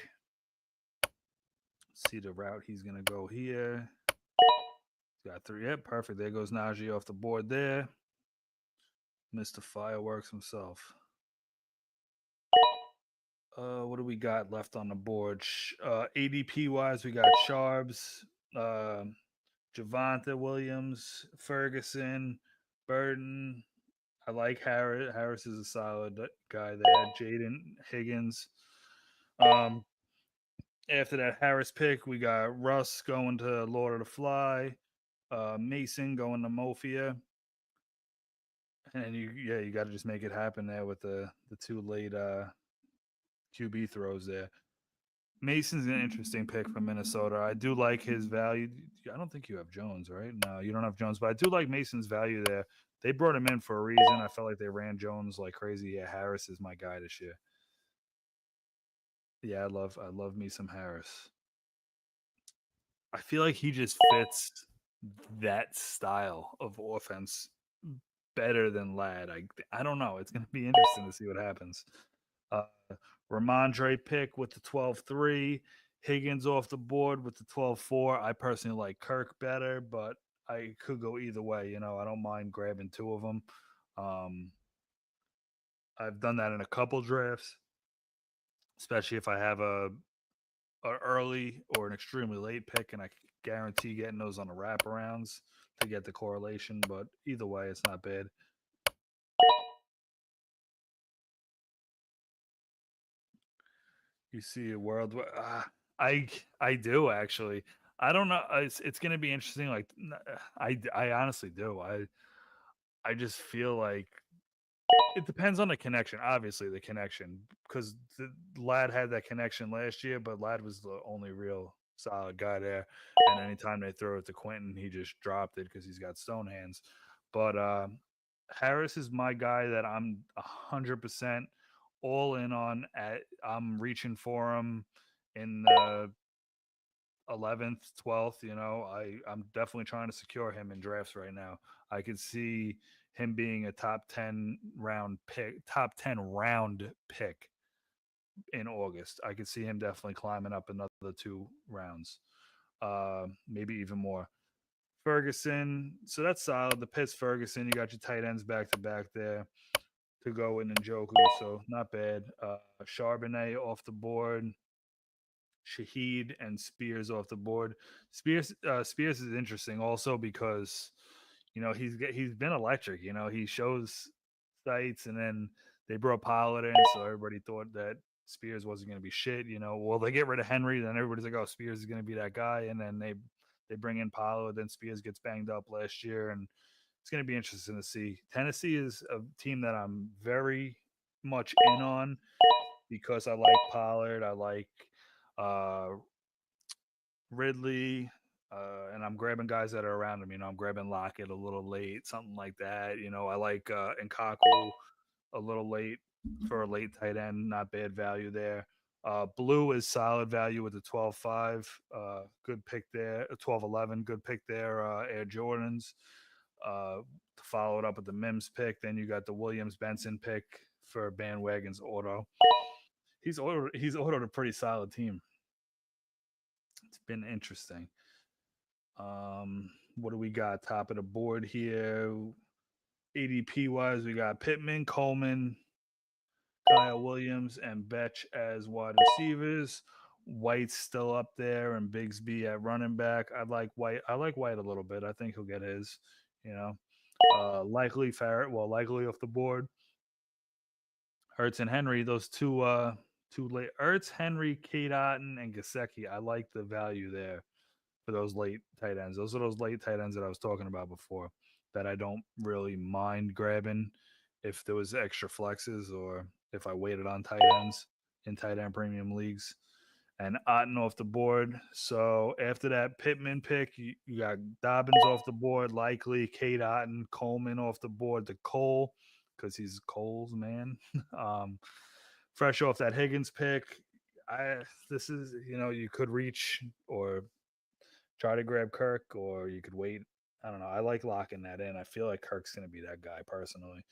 See the route he's gonna go here. He's got three. Yep, perfect. There goes Najee off the board there. Mr. Fireworks himself. What do we got left on the board? ADP wise, we got Sharps, uh, Javante Williams, Ferguson, Burton. I like Harris. Harris is a solid guy there. Jaden Higgins. Um, After that Harris pick, we got Russ going to Lord of the Fly, Mason going to Mofia, and you got to just make it happen there with the two late QB throws there. Mason's an interesting pick from Minnesota. I do like his value. I don't think you have Jones, right? No, you don't have Jones, but I do like Mason's value there. They brought him in for a reason. I felt like they ran Jones like crazy. Yeah, Harris is my guy this year. Yeah, I love me some Harris. I feel like he just fits that style of offense better than Ladd. I don't know. It's going to be interesting to see what happens. Uh, Ramondre pick with the 12-3. Higgins off the board with the 12-4. I personally like Kirk better, but I could go either way. I don't mind grabbing two of them. Um, I've done that in a couple drafts, especially if I have a early or an extremely late pick, and I guarantee getting those on the wraparounds to get the correlation. But either way, it's not bad. You see a world where I do actually. I don't know. It's going to be interesting. Like I honestly do. I just feel like it depends on the connection. Obviously, the connection because Lad had that connection last year, but Lad was the only real solid guy there. And anytime they throw it to Quentin, he just dropped it because he's got stone hands. But Harris is my guy that I'm 100% all in on. I'm reaching for him in the 11th, 12th. I'm definitely trying to secure him in drafts right now. I could see him being a top 10 round pick in August. I could see him definitely climbing up another 2 rounds, maybe even more. Ferguson, so that's solid. The Pitts, Ferguson, you got your tight ends back to back there to go in Njoku, so not bad. Charbonnet off the board. Shaheed and Spears off the board. Spears is interesting also because he's been electric. He shows sights, and then they brought Pollard in, so everybody thought that Spears wasn't going to be shit. Well, they get rid of Henry, then everybody's like, oh, Spears is going to be that guy, and then they bring in Pollard, then Spears gets banged up last year, and it's going to be interesting to see. Tennessee is a team that I'm very much in on because I like Pollard. I like uh, Ridley, and I'm grabbing guys that are around him. I'm grabbing Lockett a little late, something like that. I like Nkaku a little late for a late tight end. Not bad value there. Blue is solid value with the 12-5. Good pick there. 12-11, good pick there. Air Jordans. To follow it up with the Mims pick. Then you got the Williams Benson pick for Bandwagon's auto. He's ordered a pretty solid team. It's been interesting. What do we got? Top of the board here. ADP wise, we got Pittman, Coleman, Kyle Williams, and Betch as wide receivers. White's still up there, and Bigsby at running back. I like White. I like White a little bit. I think he'll get his. You know, likely Farrett. Well, likely off the board. Ertz and Henry. Those two late. Ertz, Henry, Kate Otten, and Gasecki. I like the value there for those late tight ends. Those are those late tight ends that I was talking about before that I don't really mind grabbing if there was extra flexes or if I waited on tight ends in tight end premium leagues. And Otten off the board. So after that Pittman pick, you got Dobbins off the board, likely Kate Otten, Coleman off the board to Cole because he's Cole's man. um, Fresh off that Higgins pick, this is you could reach or try to grab Kirk, or you could wait. I don't know. I like locking that in. I feel like Kirk's going to be that guy personally.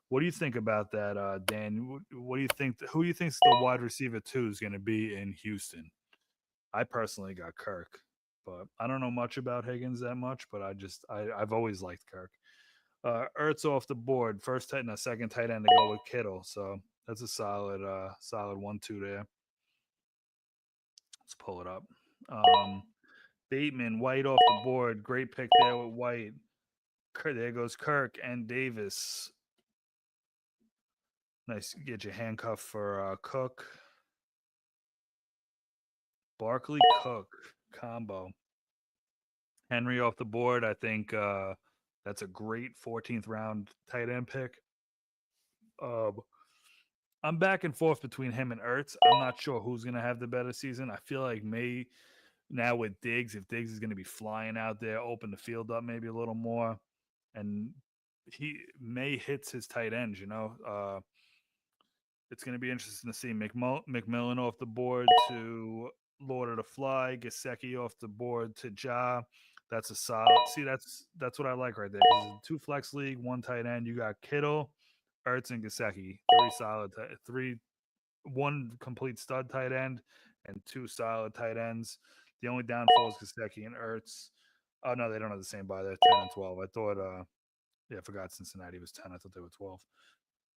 What do you think about that, Dan? What do you think? Who do you think's the wide receiver two is going to be in Houston? I personally got Kirk, but I don't know much about Higgins that much. But I've always liked Kirk. Ertz off the board. First tight and a second tight end to go with Kittle. So that's a solid 1-2 there. Let's pull it up. Um, Bateman, White off the board. Great pick there with White. There goes Kirk and Davis. Nice. Get your handcuff for Cook. Barkley Cook combo. Henry off the board. I think that's a great 14th round tight end pick. Um, I'm back and forth between him and Ertz. I'm not sure who's going to have the better season. I feel like May now with Diggs, if Diggs is going to be flying out there, open the field up maybe a little more, and he May hits his tight ends. It's going to be interesting to see McMillan off the board to Lord of the Fly, Gasecki off the board to Ja. That's a solid. See, that's what I like right there. It's a 2 flex league, 1 tight end. You got Kittle, Ertz, and Gasecki. One complete stud tight end and 2 solid tight ends. The only downfall is Gasecki and Ertz. Oh no, they don't have the same buy. They're 10 and 12. I thought. Yeah, I forgot Cincinnati was 10. I thought they were 12.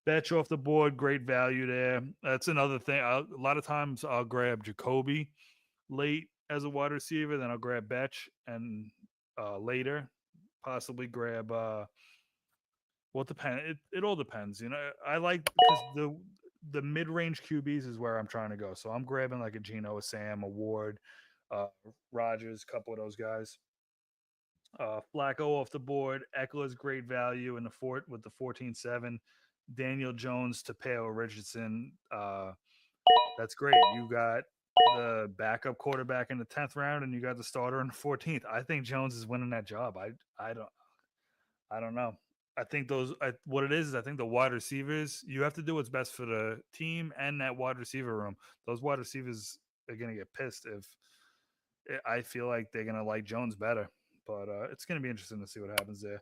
Betch off the board, great value there. That's another thing. A lot of times I'll grab Jacoby late as a wide receiver, then I'll grab Betch and later possibly grab. Well, it depends. It all depends. I like because the mid range QBs is where I'm trying to go. So I'm grabbing like a Geno, a Sam, a Ward, uh, Rogers, a couple of those guys. Flacco off the board. Eckler's great value in the fort with the 14-7. Daniel Jones to Pale Richardson. That's great. You got the backup quarterback in the 10th round, and you got the starter in the 14th. I think Jones is winning that job. I don't know. I think what it is I think the wide receivers, you have to do what's best for the team and that wide receiver room. Those wide receivers are gonna get pissed if I feel like they're gonna like Jones better. But it's gonna be interesting to see what happens there.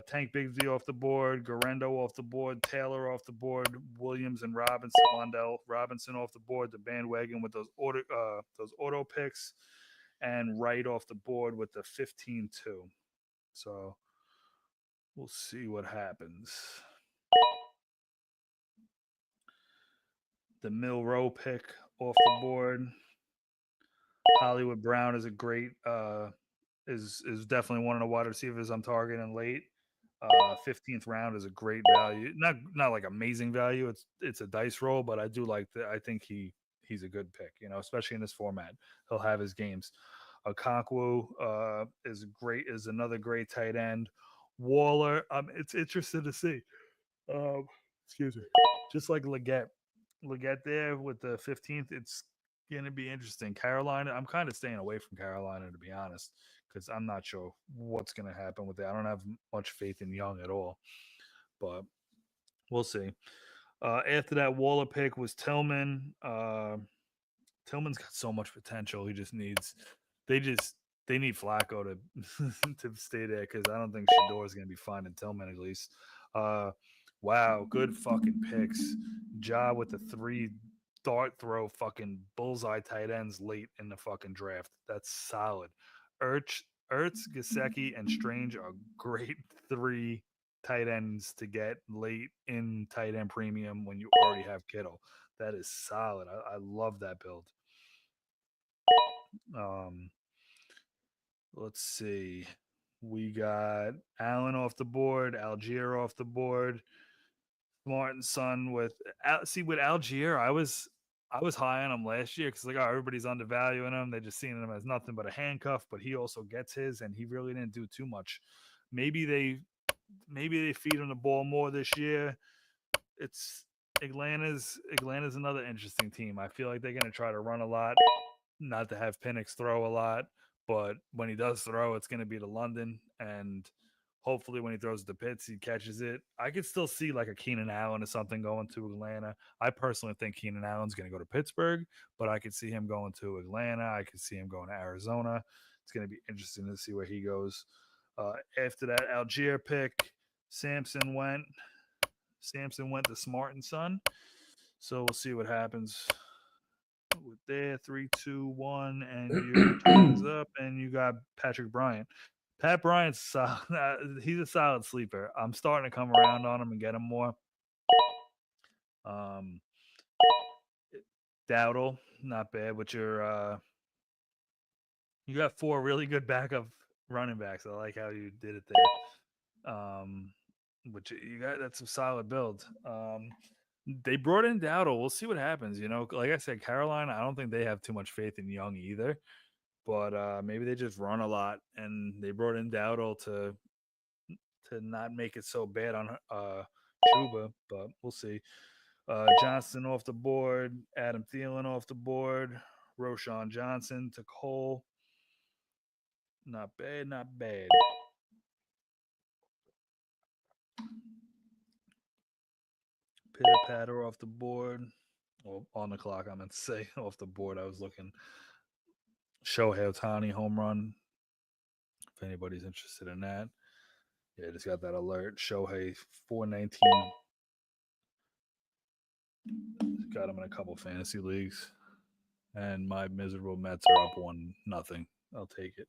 Tank Bigsby off the board, Garendo off the board, Taylor off the board, Williams and Robinson, Wandell Robinson off the board, the bandwagon with those auto picks, and Wright off the board with the 15-2. So we'll see what happens. The Milrow pick off the board. Hollywood Brown is a great is definitely one of the wide receivers I'm targeting late. 15th round is a great value. Not like amazing value. It's a dice roll, but I do like that. I think he's a good pick. Especially in this format, he'll have his games. Okonkwo is another great tight end. Waller, it's interesting to see. Um, excuse me. Just like Leggett there with the 15th, it's gonna be interesting. Carolina, I'm kind of staying away from Carolina to be honest, because I'm not sure what's gonna happen with it. I don't have much faith in Young at all, but we'll see. After that Waller pick was Tillman. Tillman's got so much potential. He just needs they just they need Flacco to to stay there because I don't think Shador is going to be finding Tillman at least. Uh, wow, good fucking picks. Ja with the 3 dart throw fucking bullseye tight ends late in the fucking draft. That's solid. Ertz, Gasecki, and Strange are great 3 tight ends to get late in tight end premium when you already have Kittle. That is solid. I love that build. Um, let's see. We got Allen off the board, Algier off the board, Martin Son with Algier. I was high on him last year because everybody's undervaluing him. They're just seeing him as nothing but a handcuff, but he also gets his, and he really didn't do too much. Maybe they maybe they feed him the ball more this year. It's Atlanta's another interesting team. I feel like they're gonna try to run a lot, not to have Penix throw a lot, but when he does throw, it's going to be to London, and hopefully when he throws the Pitts, he catches it. I could still see like a Keenan Allen or something going to Atlanta. I personally think Keenan Allen's going to go to Pittsburgh, but I could see him going to Atlanta. I could see him going to Arizona. It's going to be interesting to see where he goes. After that Algier pick, Samson went. Samson went to Smart and Son. So we'll see what happens with there. 3, 2, 1, and your turn's up, and you got Patrick Bryant. Pat Bryant's solid. He's a solid sleeper. I'm starting to come around on him and get him more. Um, Dowdle, not bad. With your you got four really good backup running backs. I like how you did it there. Which you got that's a solid build. They brought in Dowdle. We'll see what happens. You know, like I said, Carolina. I don't think they have too much faith in Young either. But maybe they just run a lot, and they brought in Dowdle to not make it so bad on Chuba. But we'll see. Johnston off the board. Adam Thielen off the board. Roshan Johnson to Cole. Not bad, not bad. Pitter patter off the board. Well, on the clock, I meant to say off the board. I was looking. Shohei Otani home run. If anybody's interested in that. Yeah, just got that alert. Shohei 419. Got him in a couple fantasy leagues. And my miserable Mets are up 1-0. I'll take it.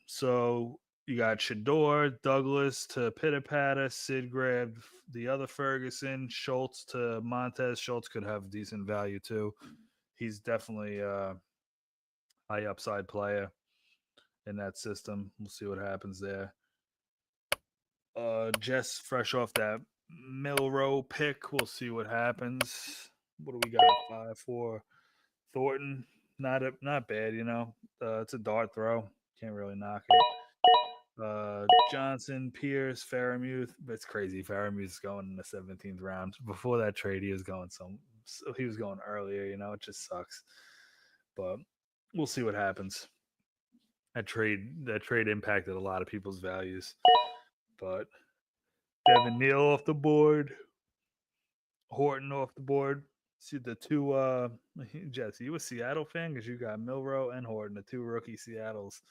So you got Shador, Douglas to Pitter Patter, Sid grabbed the other Ferguson, Schultz to Montez. Schultz could have decent value too. He's definitely a high upside player in that system. We'll see what happens there. Jess fresh off that Milrow pick. We'll see what happens. What do we got? 5-4. Thornton, not bad, you know. It's a dart throw. Can't really knock it. Johnson, Pierce, Faramuth. It's crazy. Faramuth is going in the 17th round. Before that trade, he was going so he was going earlier. You know, it just sucks. But we'll see what happens. That trade impacted a lot of people's values. But Devin Neal off the board, Horton off the board. See the two Jesse, you a Seattle fan because you got Milrow and Horton, the two rookie Seattles.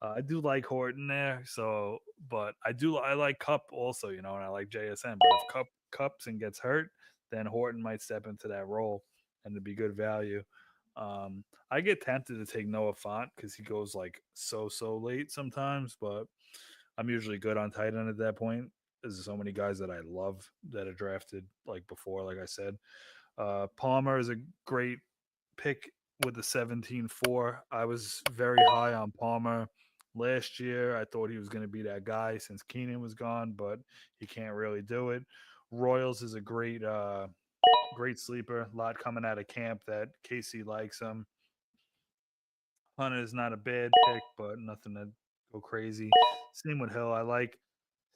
I do like Horton there, so but I like Cup also, you know, and I like JSN. But if Cups and gets hurt, then Horton might step into that role and to be good value. I get tempted to take Noah Font because he goes like so late sometimes, but I'm usually good on tight end at that point. There's so many guys that I love that are drafted like before, like I said. Palmer is a great pick with the 17-4. I was very high on Palmer last year. I thought he was going to be that guy since Keenan was gone, but he can't really do it. Royals is a great sleeper. A lot coming out of camp that Casey likes him. Hunter is not a bad pick, but nothing to go crazy. Same with Hill. I like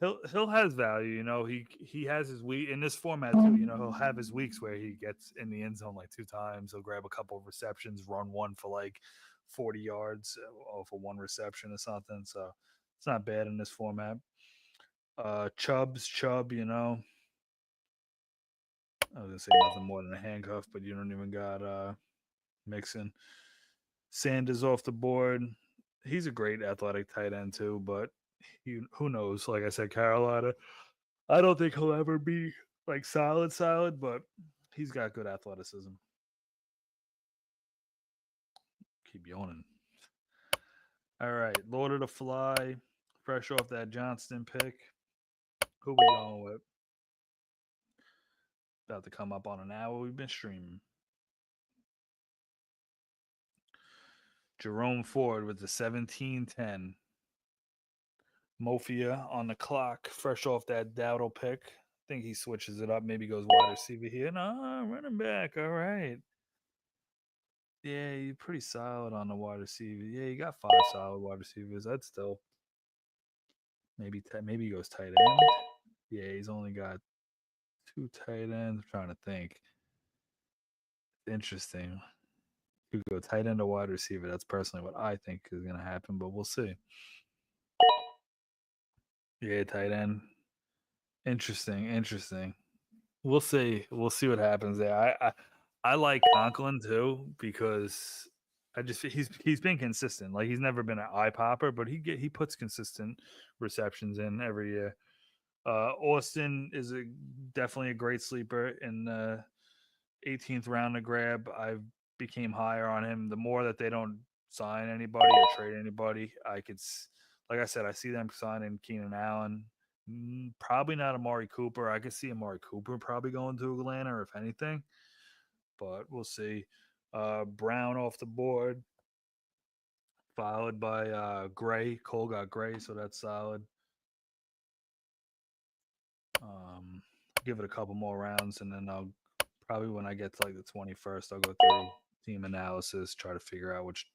Hill has value. You know, he has his week in this format too. You know, he'll have his weeks where he gets in the end zone like 2 times. He'll grab a couple of receptions, run one for like 40 yards for one reception or something. So it's not bad in this format. Chubb. You know, I was gonna say nothing more than a handcuff, but you don't even got Mixon. Sanders off the board. He's a great athletic tight end too, but who knows? Like I said, Carolina. I don't think he'll ever be like solid, but he's got good athleticism. Keep yawning. All right, Lord of the Fly, fresh off that Johnston pick. Who we going with? About to come up on an hour. We've been streaming. Jerome Ford with the 17-10. Mofia on the clock, fresh off that Dowdle pick. I think he switches it up. Maybe goes wide receiver here. No, running back. All right. Yeah, you're pretty solid on the wide receiver. Yeah, you got 5 solid wide receivers. That's still maybe he goes tight end. Yeah, he's only got 2 tight ends. I'm trying to think. Interesting. You go tight end or wide receiver. That's personally what I think is going to happen, but we'll see. Yeah, tight end. Interesting. We'll see. We'll see what happens there. I like Conklin too because he's been consistent. Like he's never been an eye popper, but he puts consistent receptions in every year. Austin is definitely a great sleeper in the 18th round to grab. I became higher on him. The more that they don't sign anybody or trade anybody, I could like I said, I see them signing Keenan Allen. Probably not Amari Cooper. I could see Amari Cooper probably going to Atlanta, if anything, but we'll see. Brown off the board, followed by Gray. Cole got Gray, so that's solid. Um, give it a couple more rounds, and then I'll probably when I get to like the 21st, I'll go through team analysis, try to figure out which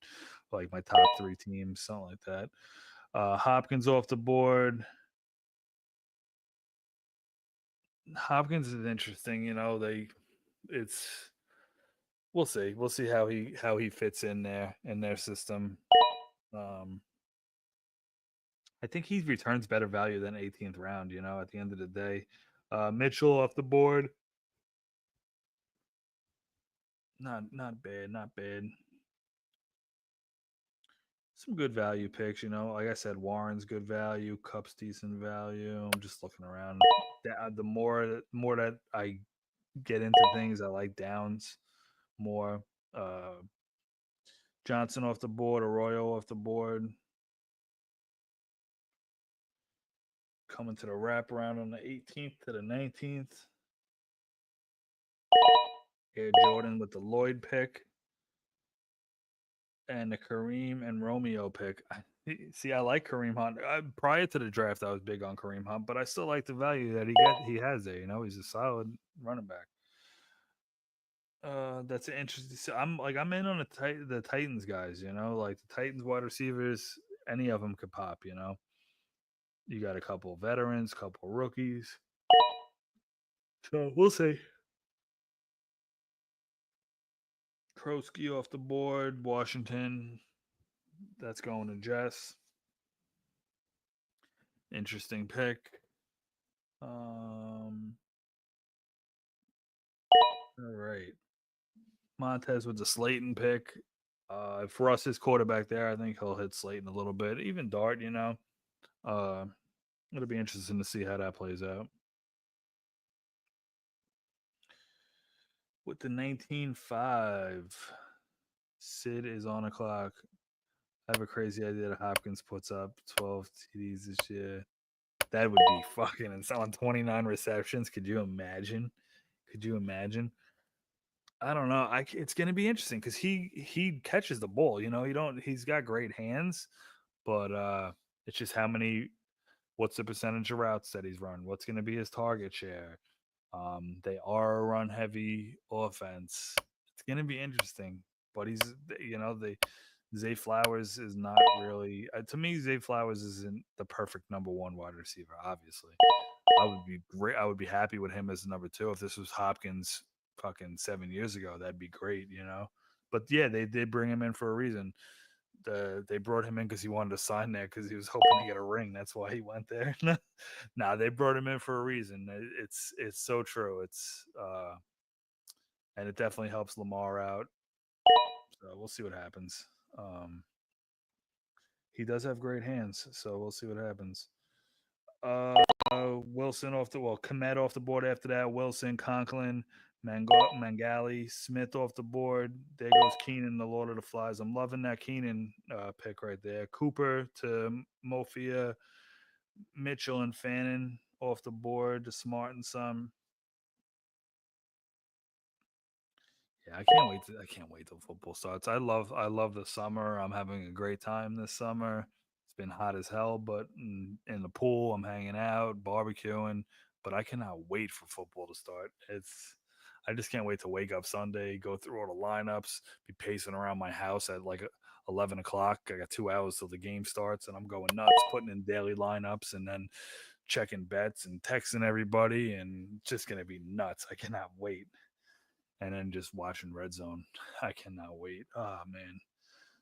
like my top three teams, something like that. Hopkins off the board. Hopkins is interesting. It's we'll see how he fits in there in their system. Um, I think he returns better value than 18th round. At the end of the day, Mitchell off the board. Not bad, not bad. Some good value picks. Like I said, Warren's good value. Cup's decent value. I'm just looking around. The more that I get into things, I like Downs more. Uh, Johnson off the board, Arroyo off the board. Coming to the wraparound on the 18th to the 19th. Air Jordan with the Lloyd pick and the Kareem and Romeo pick. See, I like Kareem Hunt. Prior to the draft, I was big on Kareem Hunt, but I still like the value that he has there. He's a solid running back. That's an interesting. So I'm in on the Titans guys. Like the Titans wide receivers, any of them could pop. You got a couple veterans, couple rookies. So we'll see. Krosky off the board. Washington. That's going to Jess. Interesting pick. All right. Montez with the Slayton pick. If Russ is quarterback there, I think he'll hit Slayton a little bit. Even Dart, Uh, it'll be interesting to see how that plays out. With the 19-5, Sid is on the clock. I have a crazy idea that Hopkins puts up 12 TDs this year. That would be fucking insane. On 29 receptions. Could you imagine? Could you imagine? I don't know. It's going to be interesting because he catches the ball. He's got great hands, but it's just how many. What's the percentage of routes that he's run? What's going to be his target share? They are a run heavy offense. It's going to be interesting, but the Zay Flowers is not really to me. Zay Flowers isn't the perfect number one wide receiver. Obviously, I would be great. I would be happy with him as number two. If this was Hopkins fucking 7 years ago, that'd be great. But yeah, they did bring him in for a reason. They brought him in because he wanted to sign there because he was hoping to get a ring. That's why he went there. Nah, they brought him in for a reason. It's so true. And it definitely helps Lamar out. So we'll see what happens. He does have great hands, so we'll see what happens. Wilson Komet off the board after that. Wilson, Conklin, Mangali, Smith off the board. There goes Keenan, the Lord of the Flies. I'm loving that Keenan pick right there. Cooper to Mofia, Mitchell and Fannin off the board to Smart and some. Yeah, I can't wait till football starts. I love the summer. I'm having a great time this summer. It's been hot as hell, but in the pool, I'm hanging out, barbecuing. But I cannot wait for football to start. I just can't wait to wake up Sunday, go through all the lineups, be pacing around my house at like 11 o'clock. I got 2 hours till the game starts, and I'm going nuts, putting in daily lineups, and then checking bets and texting everybody, and it's just gonna be nuts. I cannot wait, and then just watching Red Zone. I cannot wait. Oh man,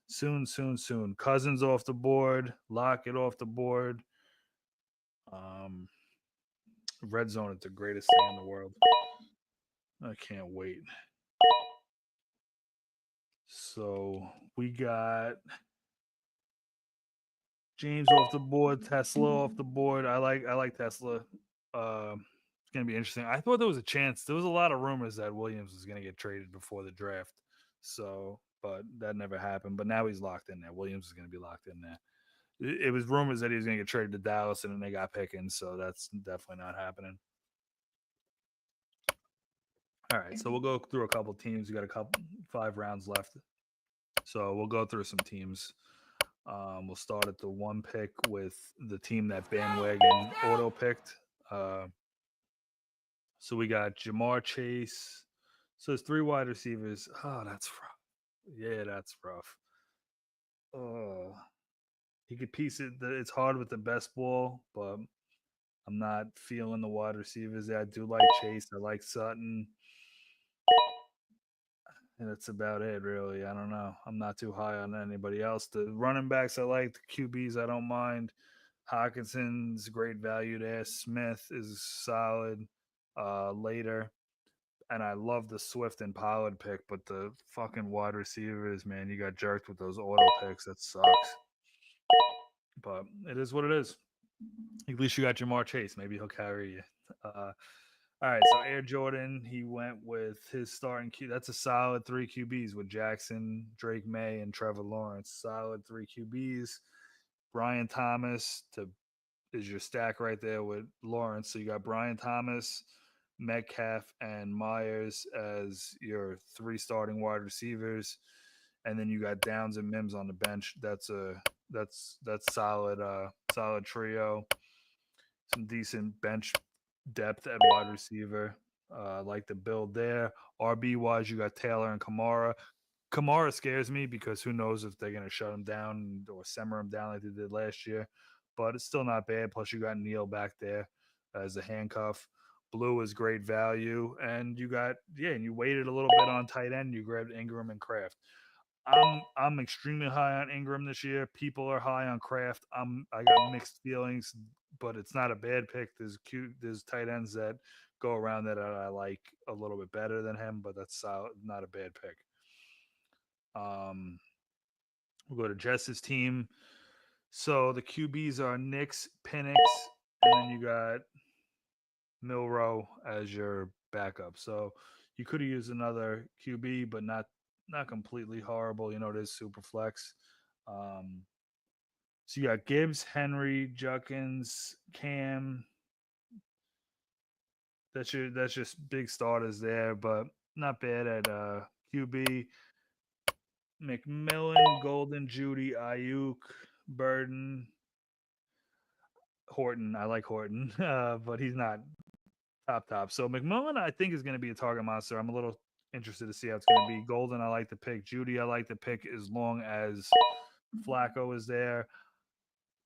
soon, soon, soon. Cousins off the board. Lockett off the board. Um, Red Zone is the greatest thing in the world. I can't wait. So we got James off the board, Tesla off the board. I like Tesla. It's gonna be interesting. I thought there was a chance. There was a lot of rumors that Williams was gonna get traded before the draft. So, but that never happened. But now he's locked in there. Williams is gonna be locked in there. It was rumors that he was going to get traded to Dallas, and then they got Pickens, so that's definitely not happening. All right, so we'll go through a couple teams. We got a couple 5 rounds left, so we'll go through some teams. We'll start at the 1 pick with the team that bandwagon auto picked. Uh, so we got Jamar Chase. So there's 3 wide receivers. Oh, that's rough. Yeah, that's rough. Oh, he could piece it. It's hard with the best ball, but I'm not feeling the wide receivers. I do like Chase. I like Sutton. And that's about it, really. I don't know. I'm not too high on anybody else. The running backs I like, the QBs I don't mind. Hawkinson's great value there. Smith is solid later. And I love the Swift and Pollard pick, but the fucking wide receivers, man, you got jerked with those auto picks. That sucks. But it is what it is. At least you got Jamar Chase. Maybe he'll carry you. All right, so Air Jordan, he went with his starting Q. That's a solid 3 QBs with Jackson, Drake May, and Trevor Lawrence. Solid 3 QBs. Brian Thomas to is your stack right there with Lawrence. So you got Brian Thomas, Metcalf, and Myers as your 3 starting wide receivers, and then you got Downs and Mims on the bench. That's solid solid trio. Some decent bench depth at wide receiver. Like the build there. RB wise, you got Taylor and Kamara. Kamara scares me because who knows if they're going to shut him down or simmer him down like they did last year. But it's still not bad. Plus, you got Neal back there as a handcuff. Blue is great value. And you got, yeah, and you waited a little bit on tight end. You grabbed Ingram and Kraft. I'm extremely high on Ingram this year. People are high on Kraft. I got mixed feelings, but it's not a bad pick. There's tight ends that go around that I like a little bit better than him, but that's not a bad pick. Um, we'll go to Jess's team. So the QBs are Nix, Penix, and then you got Milrow as your backup. So you could have used another QB, but not completely horrible. You know, it is super flex. Um, so you got Gibbs, Henry, Juckins, Cam. That's just big starters there, but not bad at QB. McMillan, Golden, Judy, Ayuk, Burden, Horton. I like Horton, but he's not top. So McMillan, I think, is going to be a target monster. I'm a little interested to see how it's going to be. Golden, I like to pick. Judy, I like to pick as long as Flacco is there.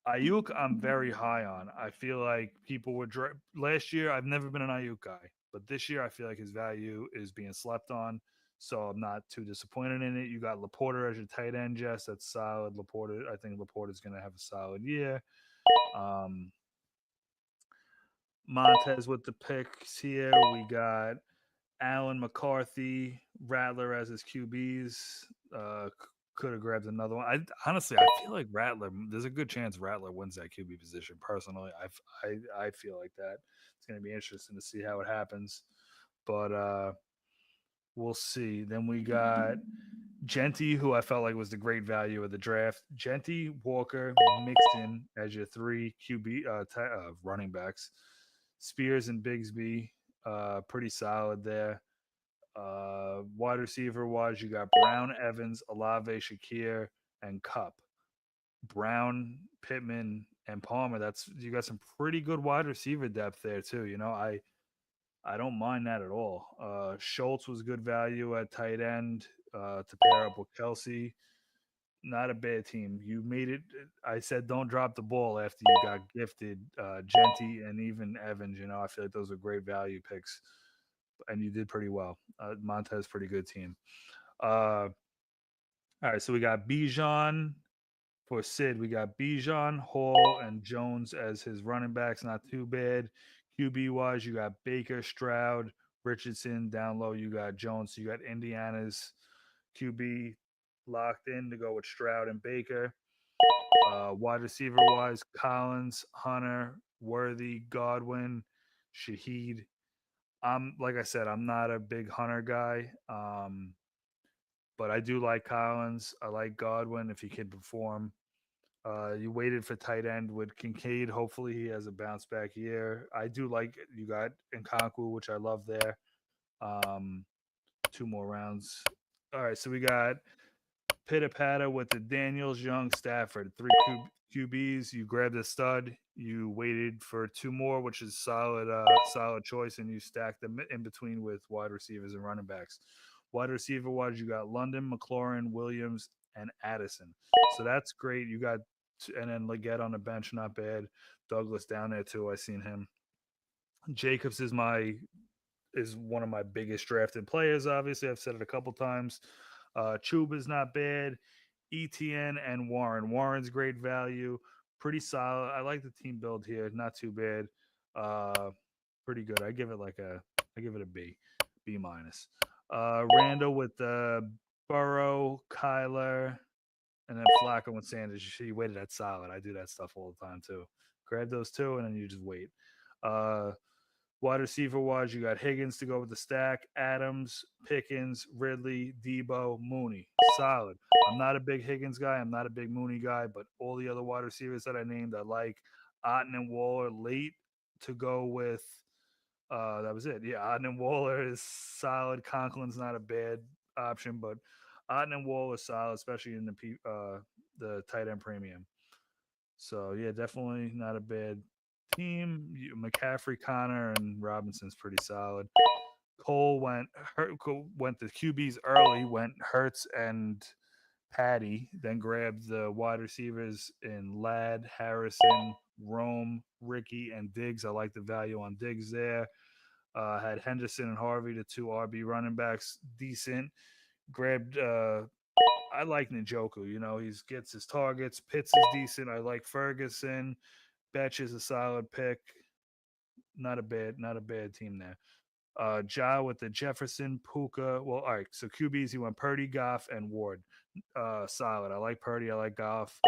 Ayuk, I'm very high on. I feel like people were last year. I've never been an Ayuk guy, but this year I feel like his value is being slept on. So I'm not too disappointed in it. You got Laporta as your tight end, Jess. That's solid. Laporta, I think Laporta is going to have a solid year. Um, Montez with the picks here. We got Allen McCarthy, Rattler as his QBs. Could have grabbed another one. I feel like Rattler. There's a good chance Rattler wins that QB position. Personally, I feel like that. It's going to be interesting to see how it happens, but we'll see. Then we got Genty, who I felt like was the great value of the draft. Genty, Walker, Mixon as your 3 QB running backs. Spears and Bigsby, pretty solid there. Wide receiver wise, you got Brown, Evans, Olave, Shakir, and Cup. Brown, Pittman, and Palmer. That's you got some pretty good wide receiver depth there too. You know, I don't mind that at all. Schultz was good value at tight end to pair up with Kelsey. Not a bad team. You made it. I said don't drop the ball after you got gifted Genty and even Evans. You know, I feel like those are great value picks, and you did pretty well. Montez, pretty good team. All right, so we got Bijan for Sid. We got Bijan, Hall, and Jones as his running backs. Not too bad. QB wise, you got Baker, Stroud, Richardson. Down low, you got Jones. So you got Indiana's QB locked in to go with Stroud and Baker. Wide receiver wise, Collins, Hunter, Worthy, Godwin, Shaheed. I'm like I said, I'm not a big Hunter guy. But I do like Collins. I like Godwin if he can perform. You waited for tight end with Kincaid. Hopefully, he has a bounce back year. I do like you got Nkonkwo, which I love there. Um, two more rounds. All right, so we got pitter patter with the Daniels, Young, Stafford, three QBs. You grabbed a stud. You waited for two more, which is solid choice, and you stacked them in between with wide receivers and running backs. Wide receiver wise, you got London, McLaurin, Williams, and Addison. So that's great. You got and then Leggett on the bench, not bad. Douglas down there too. I seen him. Jacobs is one of my biggest drafted players. Obviously, I've said it a couple times. Chuba is not bad. ETN and Warren. Warren's great value, pretty solid. I like the team build here. Not too bad. Uh, Pretty good. I give it a B, B minus. Randall with Burrow, Kyler, and then Flacco with Sanders. You waited that solid. I do that stuff all the time too. Grab those two, and then you just wait. Uh, Wide receiver wise, you got Higgins to go with the stack, Adams, Pickens, Ridley, Debo, Mooney. Solid. I'm not a big Higgins guy. I'm not a big Mooney guy, but all the other wide receivers that I named, I like. Otten and Waller late to go with. That was it. Yeah, Otten and Waller is solid. Conklin's not a bad option, but Otten and Waller is solid, especially in the tight end premium. So yeah, definitely not a bad team. McCaffrey, Connor, and Robinson's pretty solid. Cole went the QBs early. Went Hurts and Patty. Then grabbed the wide receivers in Ladd, Harrison, Rome, Ricky, and Diggs. I like the value on Diggs there. Had Henderson and Harvey, the two RB running backs, decent. Grabbed I like Njoku. You know, he gets his targets. Pitts is decent. I like Ferguson. Betch is a solid pick. Not a bad team there. Ja with the Jefferson, Puka. Well, all right. So QBs, he went Purdy, Goff, and Ward. Solid. I like Purdy. I like Goff.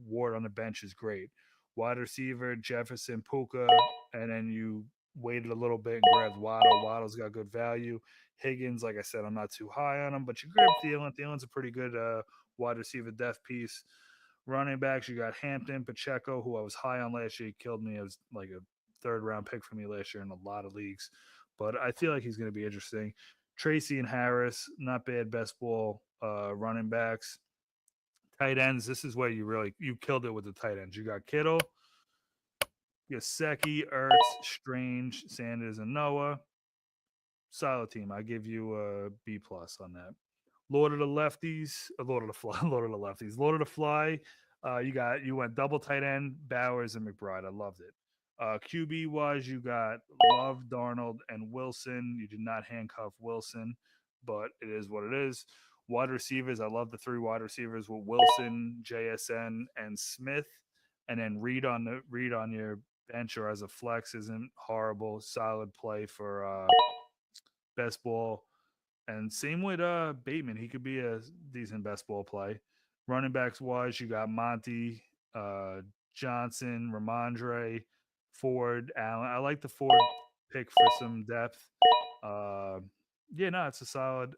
Ward on the bench is great. Wide receiver, Jefferson, Puka, and then you waited a little bit and grabbed Waddle. Waddle's got good value. Higgins, like I said, I'm not too high on him, but you grabbed Thielen. Thielen's a pretty good wide receiver depth piece. Running backs, you got Hampton, Pacheco, who I was high on last year. He killed me. It was like a third round pick for me last year in a lot of leagues. But I feel like he's going to be interesting. Tracy and Harris, not bad best ball running backs. Tight ends, this is where you killed it with the tight ends. You got Kittle, Gesicki, Ertz, Strange, Sanders, and Noah. Solid team. I give you a B plus on that. Lord of the Lefties, Lord of the Fly, Lord of the Lefties, Lord of the Fly. You went double tight end, Bowers and McBride. I loved it. QB wise, you got Love, Darnold, and Wilson. You did not handcuff Wilson, but it is what it is. Wide receivers, I love the three wide receivers with Wilson, JSN, and Smith, and then Reed on your bench or as a flex isn't horrible. Solid play for best ball. And same with Bateman. He could be a decent best ball play. Running backs wise, you got Monty, uh, Johnson, Ramondre, Ford, Allen. I like the Ford pick for some depth. Uh, yeah, no, it's a solid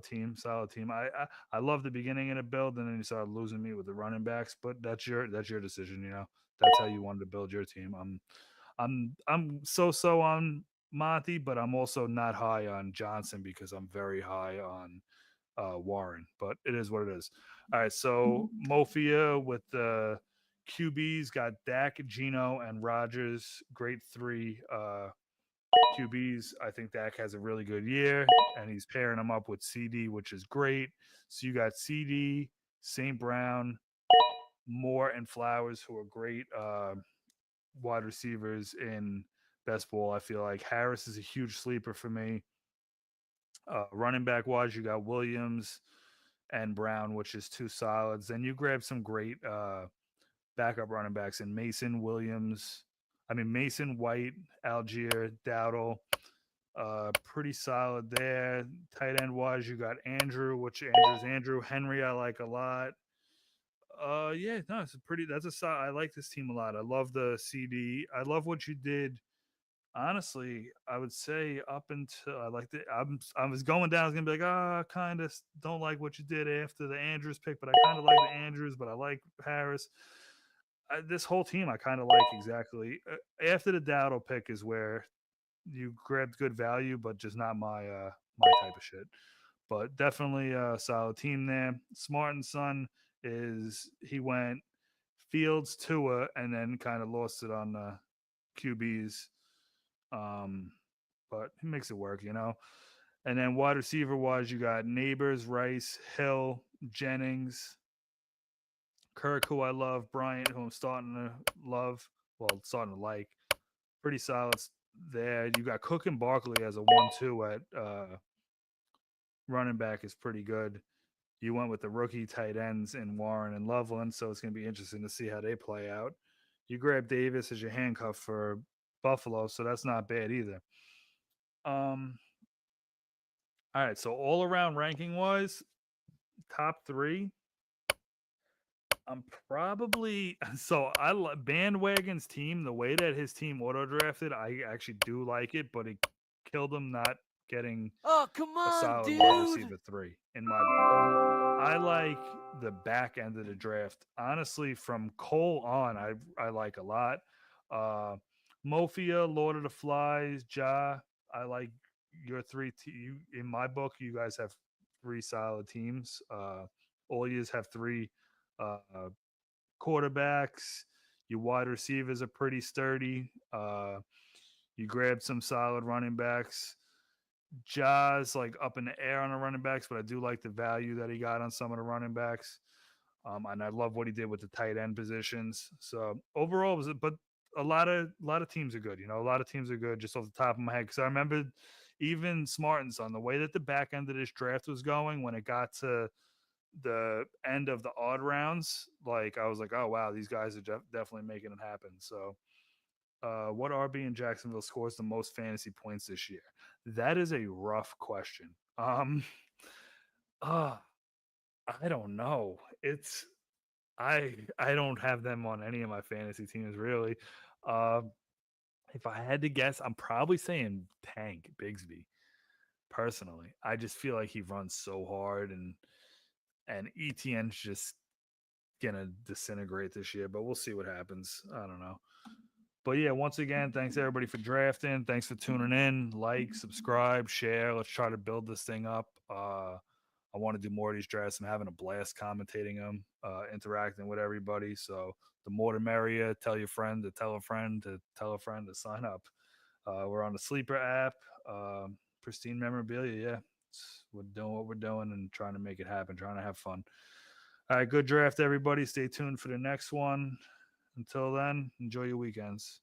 team, solid team. I love the beginning of the build, and then you started losing me with the running backs, but that's your decision. You know, that's how you wanted to build your team. I'm so on Monty, but I'm also not high on Johnson because I'm very high on Warren. But it is what it is. All right, so Mofia with the QBs got Dak, Gino, and Rogers. Great three QBs. I think Dak has a really good year, and he's pairing them up with CD, which is great. So you got CD, St. Brown, Moore, and Flowers, who are great wide receivers in best ball. I feel like Harris is a huge sleeper for me. Running back wise, you got Williams and Brown, which is two solids. Then you grab some great backup running backs in Mason, White, Algier, Dowdle. Pretty solid there. Tight end wise, you got Andrew, which Andrew Henry. I like a lot. Yeah, no, that's a solid. I like this team a lot. I love the CD. I love what you did. Honestly, I would say up until I was going down. I was gonna be like, kind of don't like what you did after the Andrews pick, but I kind of like the Andrews, but I like Harris. this whole team I kind of like exactly. After the Dowdle pick is where you grabbed good value, but just not my type of shit. But definitely a solid team there. Smart and Son is he went Fields, Tua, and then kind of lost it on the QBs. Um, but he makes it work, you know. And then wide receiver wise, you got Neighbors, Rice, Hill, Jennings, Kirk, who I love, Bryant, who I'm starting to love, well, starting to like. Pretty solid there. You got Cook and Barkley as a 1-2 at running back is pretty good. You went with the rookie tight ends in Warren and Loveland, so it's going to be interesting to see how they play out. You grab Davis as your handcuff for Buffalo, so that's not bad either. Um, all right, so all around ranking wise, top three. I'm probably so Bandwagon's team. The way that his team auto drafted, I actually do like it, but it killed him not getting Oh, come a on, solid wide dude. receiver three in my book. I like the back end of the draft. Honestly, from Cole on, I like a lot. Uh Mofia, Lord of the Flies, Ja. I like your you in my book, you guys have three solid teams. All you have three uh quarterbacks. Your wide receivers are pretty sturdy. You grab some solid running backs. Jaws like up in the air on the running backs, but I do like the value that he got on some of the running backs. And I love what he did with the tight end positions. So overall, was it? But a lot of teams are good. You know, a lot of teams are good. Just off the top of my head, because I remember even Smartens on the way that the back end of this draft was going when it got to the end of the odd rounds. Like I was like, oh wow, these guys are definitely making it happen. So what RB in Jacksonville scores the most fantasy points this year? That is a rough question. Uh, I don't know. I don't have them on any of my fantasy teams really. Uh, if I had to guess, I'm probably saying Tank Bigsby. Personally, I just feel like he runs so hard, and ETN's just gonna disintegrate this year. But we'll see what happens. I don't know. But yeah, once again, thanks everybody for drafting. Thanks for tuning in. Like, subscribe, share. Let's try to build this thing up. I want to do more of these drafts. I'm having a blast commentating them, interacting with everybody. So the more the merrier. Tell your friend to tell a friend to tell a friend to sign up. We're on the Sleeper app. Pristine memorabilia. Yeah, we're doing what we're doing and trying to make it happen. Trying to have fun. All right, good draft, everybody. Stay tuned for the next one. Until then, enjoy your weekends.